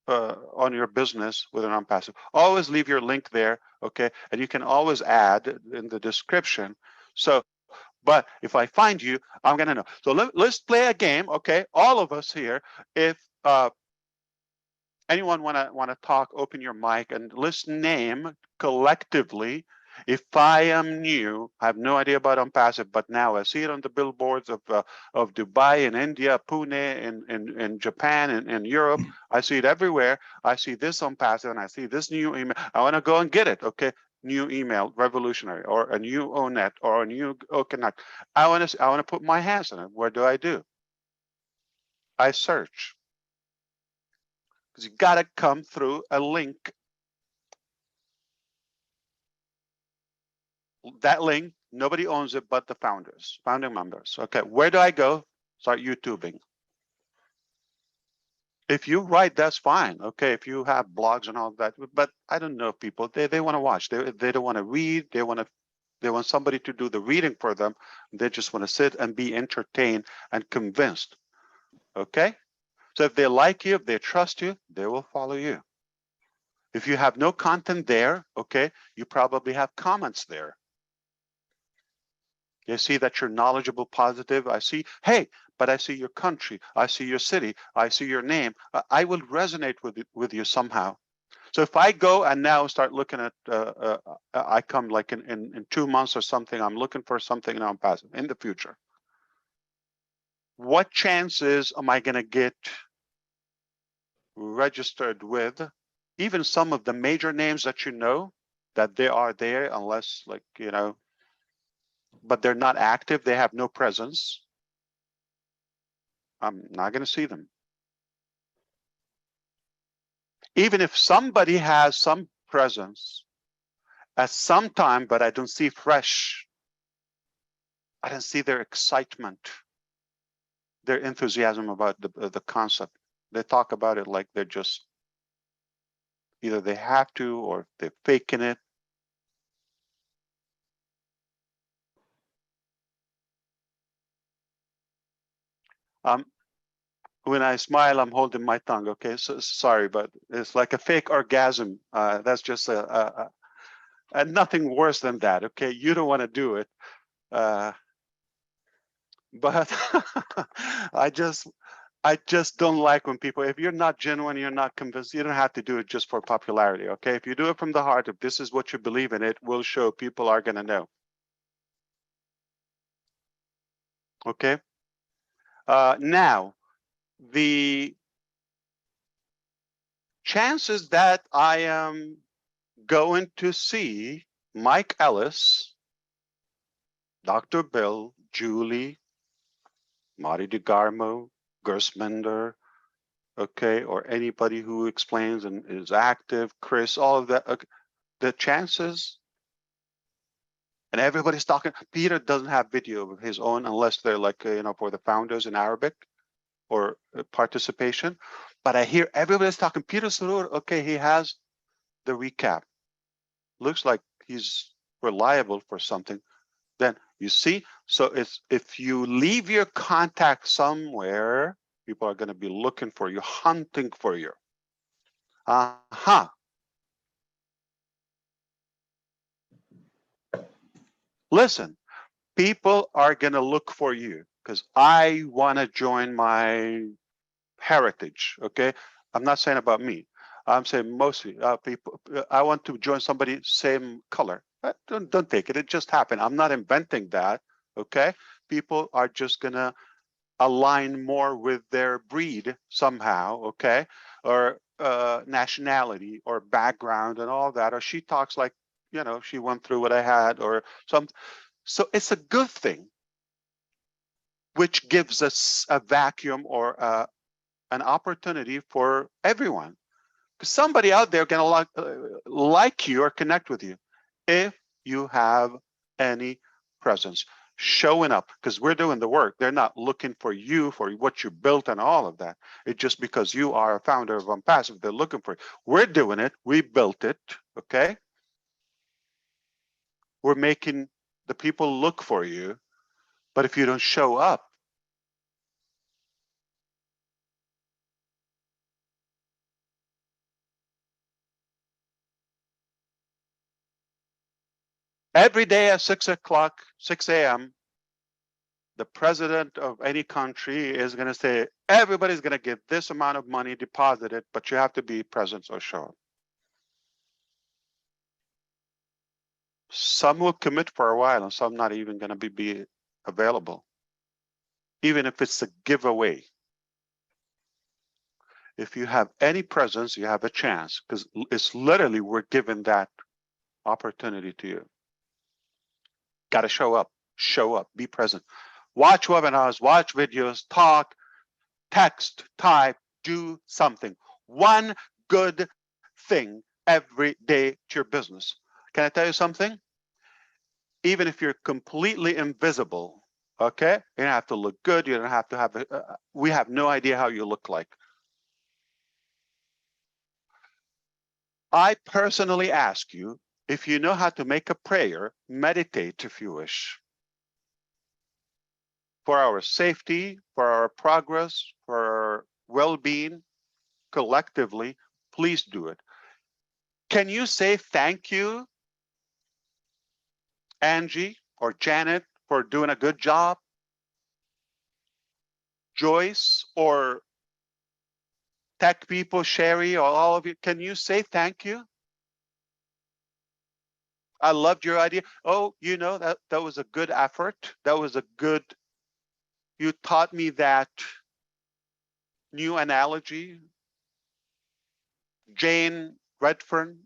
your business with an ONPASSIVE. Always leave your link there, okay? And you can always add in the description. So, but if I find you, I'm gonna know. So let's play a game, okay? All of us here, if anyone wanna talk, open your mic and let's name collectively. If I am new, I have no idea about ONPASSIVE, but now I see it on the billboards of Dubai and India, Pune and Japan and Europe. I see it everywhere. I see this ONPASSIVE and I see this new email. I want to go and get it. Okay, new email, revolutionary, or a new ONET, or a new OConnect. I want to put my hands on it. What do? I search. Because you got to come through a link. That link, nobody owns it but the founding members. Okay, where do I go? Start YouTubing. If you write, that's fine. Okay, if you have blogs and all that, but I don't know people. They want to watch. They don't want to read. They want somebody to do the reading for them. They just want to sit and be entertained and convinced. Okay, so if they like you, if they trust you, they will follow you. If you have no content there, okay, you probably have comments there. You see that you're knowledgeable, positive. I see, hey, but I see your country. I see your city. I see your name. I will resonate with you somehow. So if I go and now start looking at, I come like in 2 months or something, I'm looking for something in ONPASSIVE in the future. What chances am I going to get registered with? Even some of the major names that that they are there, unless but they're not active, they have no presence. I'm not going to see them. Even if somebody has some presence at some time, but I don't see fresh, I don't see their excitement, their enthusiasm about the concept. They talk about it like they're just, either they have to or they're faking it. When I smile, I'm holding my tongue. Okay, so sorry, but it's like a fake orgasm. That's just and nothing worse than that. Okay, you don't want to do it, but I just don't like when people. If you're not genuine, you're not convinced. You don't have to do it just for popularity. Okay, if you do it from the heart, if this is what you believe in, it will show. People are gonna know. Okay. Now, the chances that I am going to see Mike Ellis, Dr. Bill, Julie, Marty DeGarmo, Gersmender, okay, or anybody who explains and is active, Chris, all of that, okay, the chances, and everybody's talking. Peter doesn't have video of his own unless they're like, for the founders in Arabic or participation. But I hear everybody's talking. Peter Sarur, okay, he has the recap. Looks like he's reliable for something. Then you see, so it's, if you leave your contact somewhere, people are going to be looking for you, hunting for you. Listen, people are going to look for you because I want to join my heritage. Okay, I'm not saying about me. I'm saying mostly people. I want to join somebody same color. Don't take it. It just happened. I'm not inventing that. Okay, people are just gonna align more with their breed somehow. Okay, or nationality or background and all that. Or she talks like, you know, she went through what I had or some. So it's a good thing, which gives us a vacuum or an opportunity for everyone. Because somebody out there gonna like you or connect with you if you have any presence showing up, because we're doing the work. They're not looking for you for what you built and all of that. It's just because you are a founder of ONPASSIVE, they're looking for it. We're doing it. We built it. Okay. We're making the people look for you. But if you don't show up, every day at 6 o'clock, 6 a.m., the president of any country is going to say, everybody's going to get this amount of money deposited, but you have to be present or show up. Some will commit for a while and some not even going to be available, even if it's a giveaway. If you have any presence, you have a chance, because it's literally we're given that opportunity to you. Got to show up, be present. Watch webinars, watch videos, talk, text, type, do something. One good thing every day to your business. Can I tell you something? Even if you're completely invisible, okay? You don't have to look good. You don't have to have, we have no idea how you look like. I personally ask you, if you know how to make a prayer, meditate if you wish. For our safety, for our progress, for our well-being, collectively, please do it. Can you say thank you, Angie or Janet, for doing a good job? Joyce or tech people, Sherry, or all of you, can you say thank you? I loved your idea. Oh, you know, that was a good effort. That was a good, you taught me that new analogy. Jane Redfern,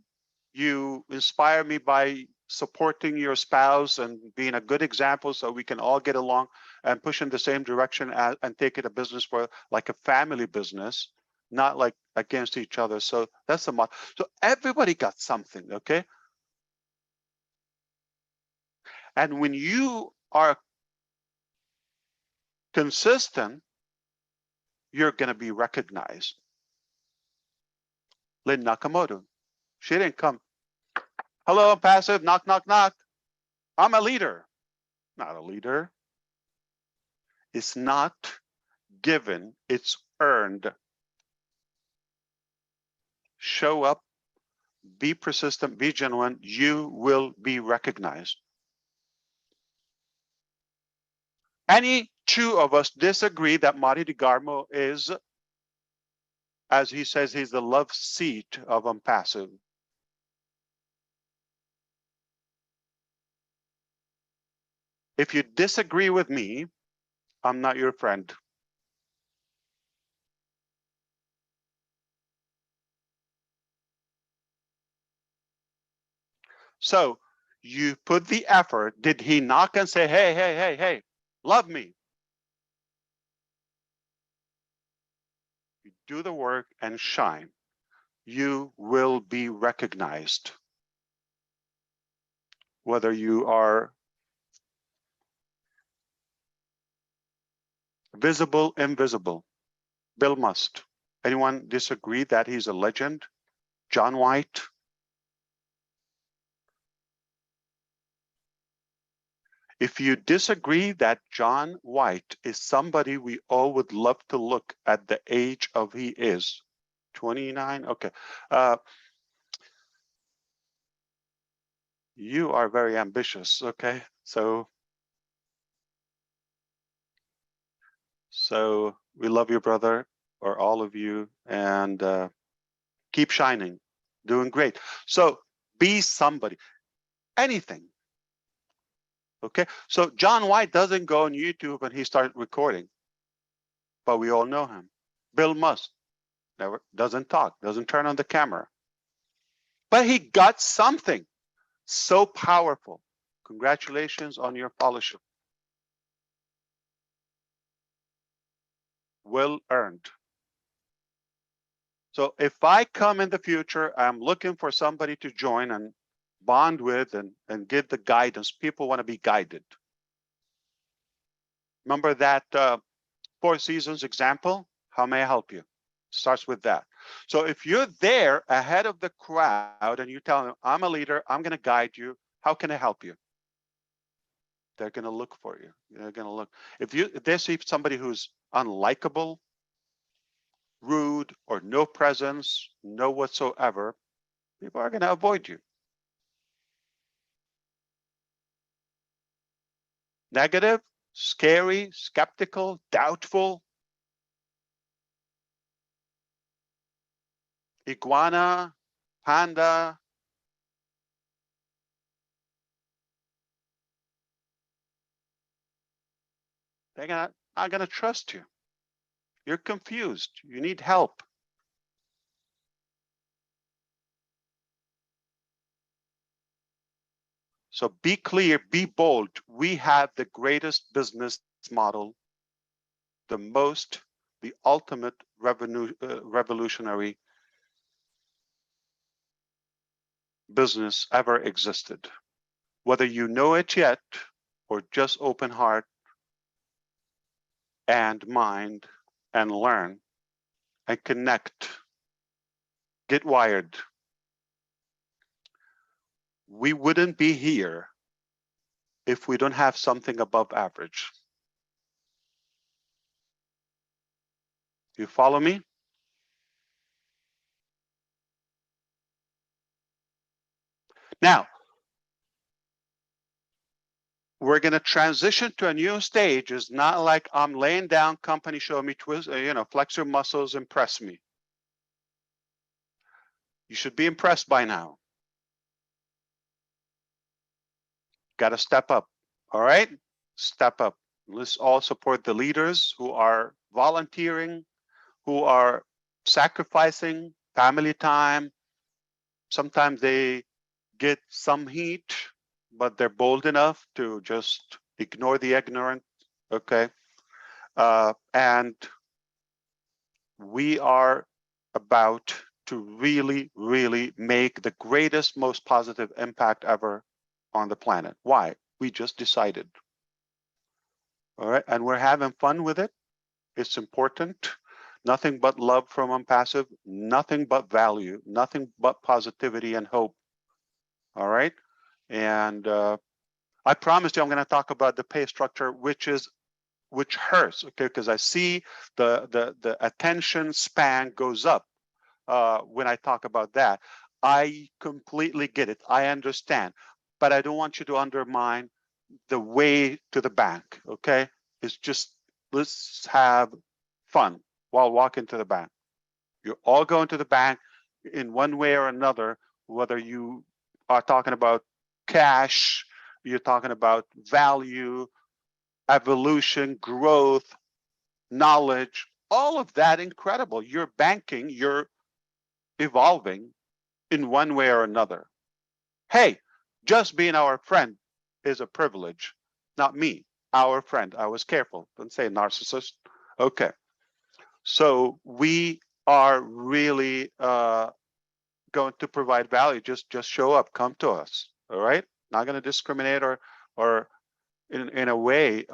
you inspire me by supporting your spouse and being a good example so we can all get along and push in the same direction and take it a business for like a family business, not like against each other. So that's the model. So everybody got something, okay? And when you are consistent, you're going to be recognized. Lynn Nakamoto, she didn't come. Hello, I'm passive, knock, knock, knock. I'm a leader. Not a leader. It's not given, it's earned. Show up, be persistent, be genuine, you will be recognized. Any two of us disagree that Marty DeGarmo is, as he says, he's the love seat of ONPASSIVE. If you disagree with me, I'm not your friend. So you put the effort. Did he knock and say, hey, hey, hey, hey, love me? You do the work and shine. You will be recognized. Whether you are visible, invisible. Bill Must. Anyone disagree that he's a legend? John White. If you disagree that John White is somebody we all would love to look at the age of he is, 29, okay. You are very ambitious, okay? So we love you, brother, or all of you, and Keep shining, doing great. So be somebody, anything. Okay, so John White doesn't go on YouTube and he started recording, but we all know him. Bill Musk never doesn't talk, doesn't turn on the camera, but he got something so powerful. Congratulations on your fellowship. Well earned. So if I come in the future, I'm looking for somebody to join and bond with and give the guidance. People want to be guided. Remember that Four Seasons example? How may I help you? Starts with that. So if you're there ahead of the crowd and you tell them, I'm a leader, I'm going to guide you, how can I help you? They're going to look for you. They're going to look. If they see somebody who's unlikable, rude, or no presence, no whatsoever, people are going to avoid you. Negative, scary, skeptical, doubtful, iguana, panda. They're not going to trust you. You're confused. You need help. So be clear, be bold. We have the greatest business model, the ultimate revolutionary business ever existed. Whether you know it yet or just open heart and mind and learn and connect, get wired. We wouldn't be here if we don't have something above average. You follow me? Now, we're going to transition to a new stage. It's not like I'm laying down, company show me, twist, flex your muscles, impress me. You should be impressed by now. Got to step up. All right? Step up. Let's all support the leaders who are volunteering, who are sacrificing family time. Sometimes they get some heat, but they're bold enough to just ignore the ignorant. Okay. And we are about to really, really make the greatest, most positive impact ever on the planet. Why? We just decided. All right. And we're having fun with it. It's important. Nothing but love from ONPASSIVE, nothing but value, nothing but positivity and hope. All right. And I promised you I'm going to talk about the pay structure, which hurts, okay? Because I see the attention span goes up when I talk about that. I completely get it. I understand, but I don't want you to undermine the way to the bank, okay? It's just, let's have fun while walking to the bank. You're all going to the bank in one way or another, whether you are talking about cash, you're talking about value, evolution, growth, knowledge, all of that incredible. You're banking, you're evolving in one way or another. Hey, just being our friend is a privilege, not me, our friend. I was careful, don't say narcissist. Okay, so we are really going to provide value. Just show up, come to us. All right, not going to discriminate or in a way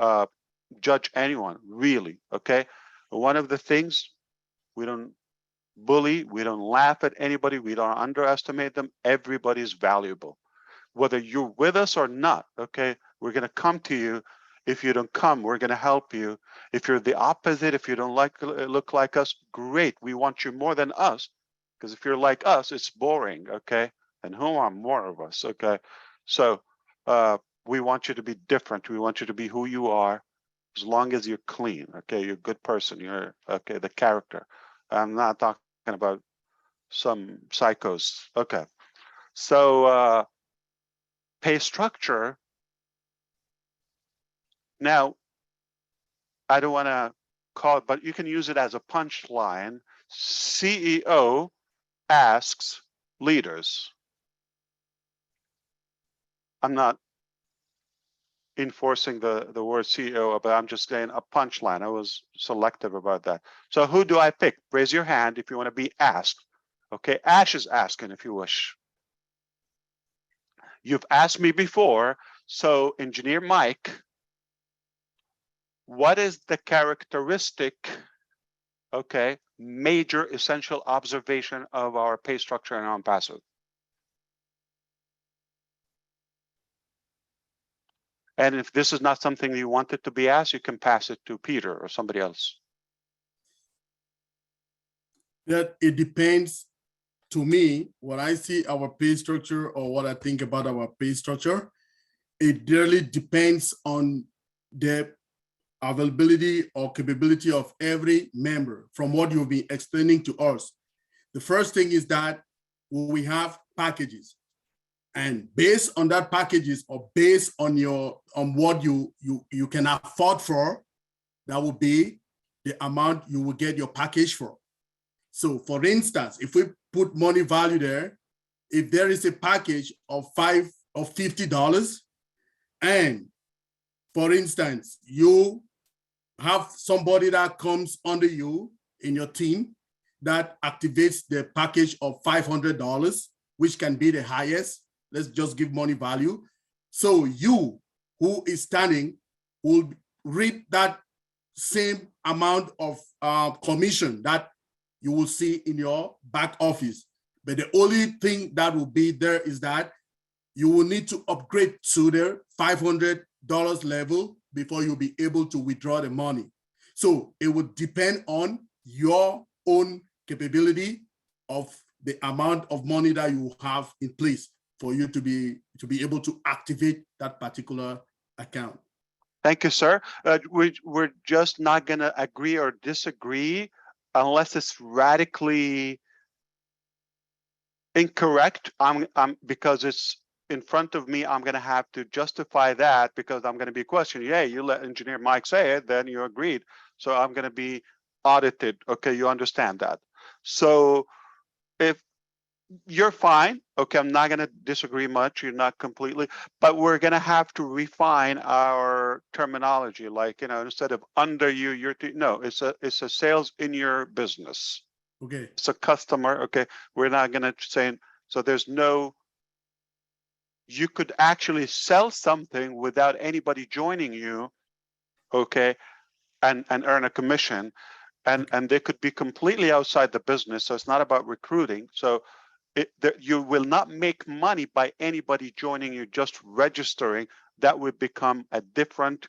judge anyone, really. Okay, one of the things, we don't bully, we don't laugh at anybody, we don't underestimate them. Everybody's valuable, whether you're with us or not. Okay, we're going to come to you. If you don't come, we're going to help you. If you're the opposite, if you don't look like us, great, we want you more than us, because if you're like us, it's boring. Okay, and who are more of us? Okay, so we want you to be different. We want you to be who you are, as long as you're clean. Okay, you're a good person. You're okay, the character. I'm not talking about some psychos. Okay. So pay structure. Now, I don't want to call it, but you can use it as a punchline. CEO asks leaders. I'm not enforcing the word CEO, but I'm just saying a punchline. I was selective about that. So who do I pick? Raise your hand if you want to be asked. Okay, Ash is asking if you wish. You've asked me before, so Engineer Mike, what is the characteristic, okay, major essential observation of our pay structure and ONPASSIVE? And if this is not something you wanted to be asked, you can pass it to Peter or somebody else. That it depends. To me, when I see our pay structure or what I think about our pay structure, it really depends on the availability or capability of every member from what you've been explaining to us. The first thing is that we have packages, and based on that packages or based on what you can afford for, that will be the amount you will get your package for. So for instance, if we put money value there, if there is a package of $50, and for instance, you have somebody that comes under you in your team that activates the package of $500, which can be the highest. Let's just give money value. So you, who is standing, will reap that same amount of commission that you will see in your back office. But the only thing that will be there is that you will need to upgrade to the $500 level before you'll be able to withdraw the money. So it would depend on your own capability of the amount of money that you have in place for you to be able to activate that particular account. Thank you, sir. We're just not going to agree or disagree unless it's radically incorrect. Because it's in front of me, I'm going to have to justify that because I'm going to be questioned. Yeah, you let Engineer Mike say it, then you agreed. So I'm going to be audited. Okay, you understand that. So if you're fine, okay, I'm not going to disagree much. You're not completely, but we're going to have to refine our terminology. Like, you know, instead of under you, you're no, it's a sales in your business. Okay. It's a customer. Okay, we're not going to say, so there's no, you could actually sell something without anybody joining you, okay, and earn a commission, and they could be completely outside the business. So it's not about recruiting. So you will not make money by anybody joining you, just registering. That would become a different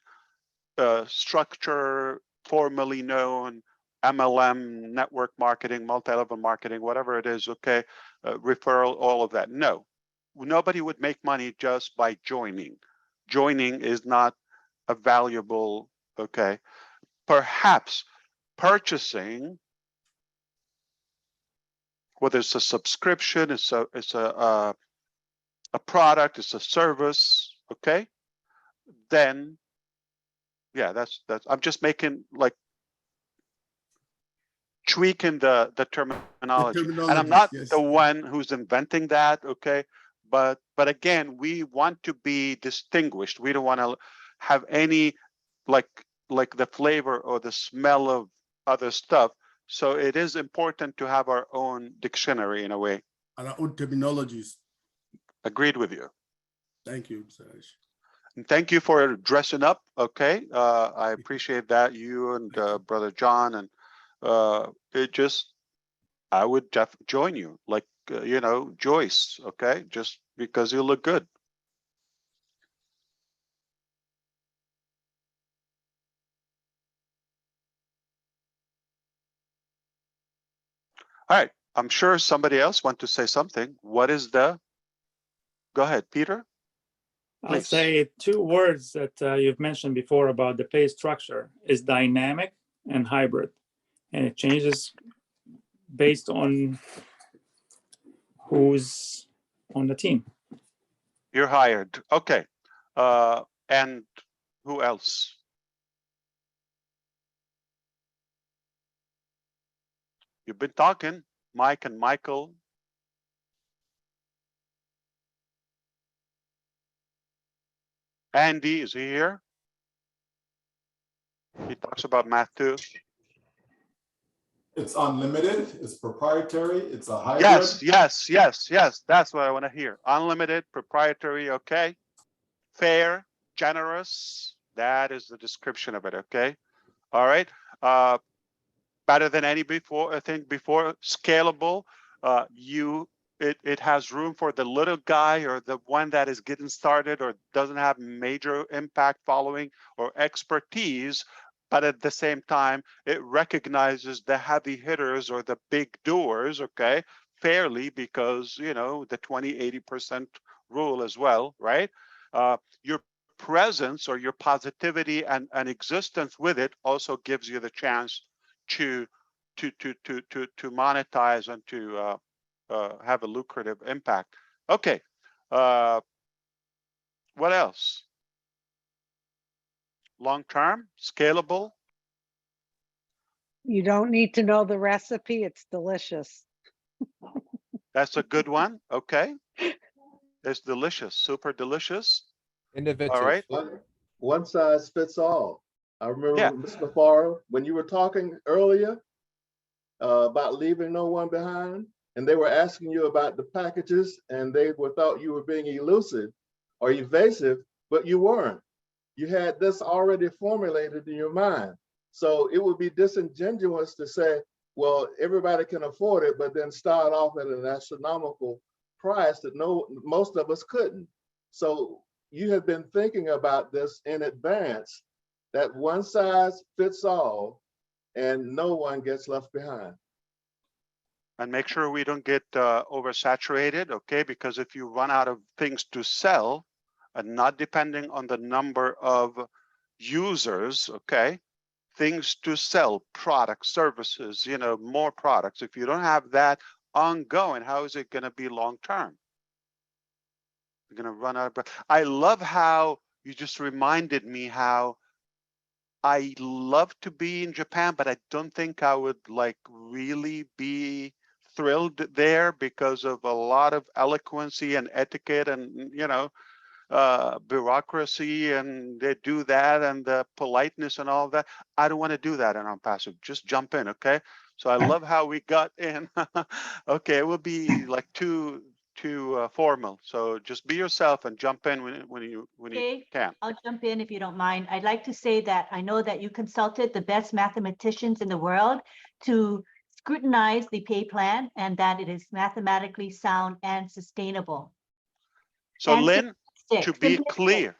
structure, formerly known MLM, network marketing, multi-level marketing, whatever it is, okay, referral, all of that. No, nobody would make money just by joining. Joining is not a valuable, okay. Perhaps purchasing, whether it's a subscription, it's a product, it's a service, okay? Then, yeah, that's I'm just making like tweaking the terminology. And I'm not yes. the one who's inventing that, okay? But again, we want to be distinguished. We don't want to have any like the flavor or the smell of other stuff. So it is important to have our own dictionary in a way. And our own terminologies. Agreed with you. Thank you, Mr. Ash. And thank you for dressing up. Okay, I appreciate that, you and Brother John, and it just, I would join you, like you know, Joyce. Okay, just because you look good. All right, I'm sure somebody else wants to say something. What is the? Go ahead, Peter. I'll Please. say two words that you've mentioned before about the pay structure is dynamic and hybrid, and it changes based on who's on the team. You're hired. Okay. And who else? You've been talking, Mike and Michael. Andy, is he here? He talks about math too. It's unlimited, it's proprietary, it's a hybrid. Yes. That's what I want to hear. Unlimited, proprietary, okay. Fair, generous. That is the description of it, okay. All right. Better than any before, I think before, scalable. It has room for the little guy or the one that is getting started or doesn't have major impact following or expertise, but at the same time, it recognizes the heavy hitters or the big doers, okay, fairly, because, you know, the 20-80% rule as well, right? Your presence or your positivity and existence with it also gives you the chance to monetize and to have a lucrative impact. Okay. What else? Long-term, scalable. You don't need to know the recipe. It's delicious. That's a good one. Okay. It's delicious, super delicious. Innovative. All right. One size fits all. I remember, Yeah. Mr. Mufareh, when you were talking earlier about leaving no one behind, and they were asking you about the packages, and they thought you were being elusive or evasive, but you weren't. You had this already formulated in your mind. So it would be disingenuous to say, well, everybody can afford it, but then start off at an astronomical price that most of us couldn't. So you have been thinking about this in advance, that one size fits all and no one gets left behind. And make sure we don't get oversaturated, okay? Because if you run out of things to sell and not depending on the number of users, okay? Things to sell, products, services, you know, more products. If you don't have that ongoing, how is it going to be long-term? You're going to run out of breath. I love how you just reminded me how I love to be in Japan, but I don't think I would like really be thrilled there because of a lot of eloquency and etiquette and, you know, bureaucracy, and they do that, and the politeness and all that. I don't want to do that in ONPASSIVE. Just jump in, okay? So I love how we got in. Okay, it will be like too formal. So just be yourself and jump in when you can. I'll jump in if you don't mind. I'd like to say that I know that you consulted the best mathematicians in the world to scrutinize the pay plan, and that it is mathematically sound and sustainable. So And Lynn, to be clear.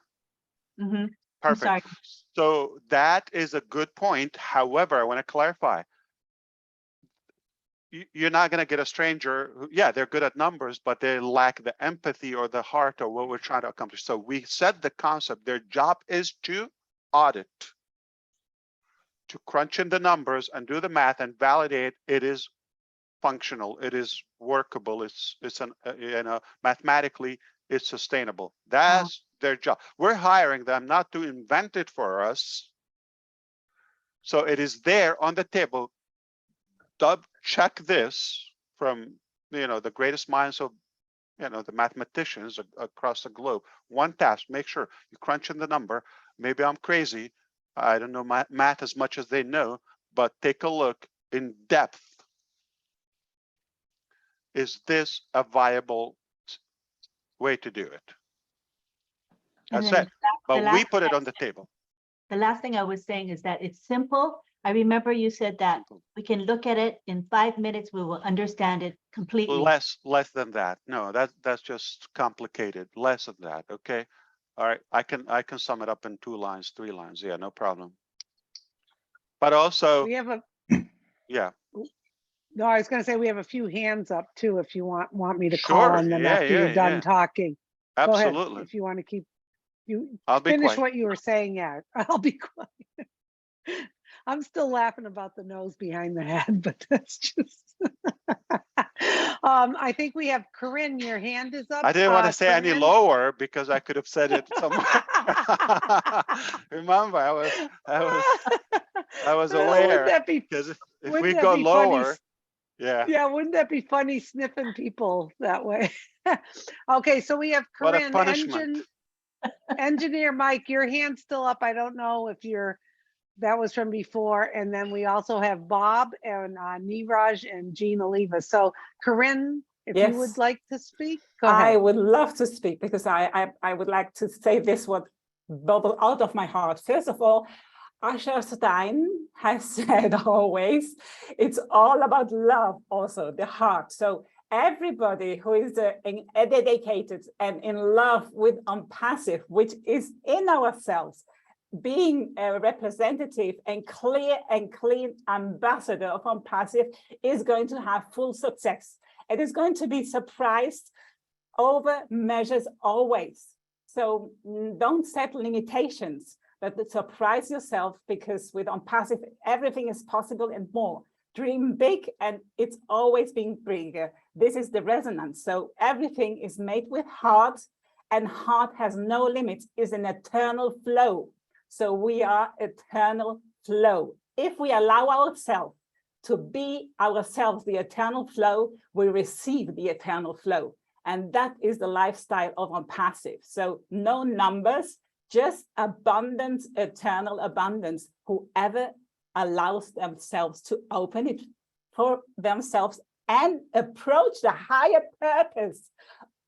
Mm-hmm. Perfect. So that is a good point. However, I want to clarify. You're not going to get a stranger who, yeah, they're good at numbers, but they lack the empathy or the heart or what we're trying to accomplish. So we set the concept. Their job is to audit, to crunch in the numbers and do the math and validate it is functional, it is workable, it's you know, mathematically it's sustainable. That's their job. We're hiring them not to invent it for us. So it is there on the table. Check this from, you know, the greatest minds of, you know, the mathematicians across the globe. One task, make sure you crunch in the number. Maybe I'm crazy. I don't know math as much as they know, but take a look in depth. Is this a viable way to do it? That's it. But we put it on the table. The last thing I was saying is that it's simple. I remember you said that we can look at it in 5 minutes. We will understand it completely. Less than that. No, that's just complicated. Less of that. Okay. All right. I can sum it up in 2 lines, 3 lines. Yeah, no problem. But also, we have a. Yeah. No, I was going to say we have a few hands up too. If you want me to Sure. call on them after you're done talking. Absolutely. Go ahead, if you want to keep. I'll be finish quiet. what you were saying. Yeah, I'll be quiet. I'm still laughing about the nose behind the head, but that's just I think we have Corinne, your hand is up. I didn't want to say any Corinne? lower because I could have said it somewhere. Remember, I was Wouldn't aware that be, because if wouldn't we that go be funny? lower, yeah. Yeah, wouldn't that be funny sniffing people that way? Okay, so we have What a Corinne, punishment. Engineer Mike, your hand's still up. I don't know if that was from before. And then we also have Bob and Niraj and Jean Oliva. So Corinne, if you would Yes. like to speak, go I ahead. would love to speak because I would like to say this what bubbled out of my heart. First of all, Asher Stein has said always, it's all about love also, the heart. So everybody who is dedicated and in love with ONPASSIVE, which is in ourselves, being a representative and clear and clean ambassador of ONPASSIVE is going to have full success. It is going to be surprised over measures always. So don't set limitations, but surprise yourself, because with ONPASSIVE, everything is possible and more. Dream big, and it's always being bigger. This is the resonance. So everything is made with heart, and heart has no limits, is an eternal flow. So we are eternal flow. If we allow ourselves to be ourselves, the eternal flow, we receive the eternal flow. And that is the lifestyle of ONPASSIVE. So no numbers, just abundance, eternal abundance. Whoever allows themselves to open it for themselves and approach the higher purpose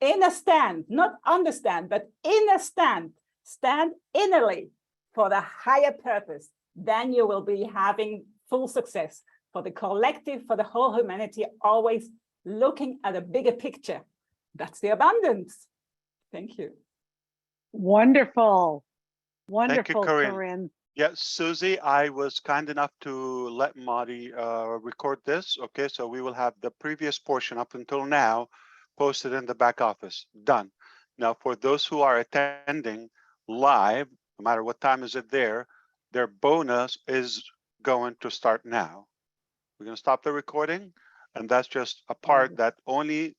in a stand, not understand, but in a stand innerly for the higher purpose, then you will be having full success for the collective, for the whole humanity, always looking at a bigger picture. That's the abundance. Thank you. Wonderful. Thank you, Wonderful, Corinne. Corinne. Yeah, Susie, I was kind enough to let Marty record this. Okay, so we will have the previous portion up until now posted in the back office. Done. Now, for those who are attending live, no matter what time is it there, their bonus is going to start now. We're going to stop the recording, and that's just a part that only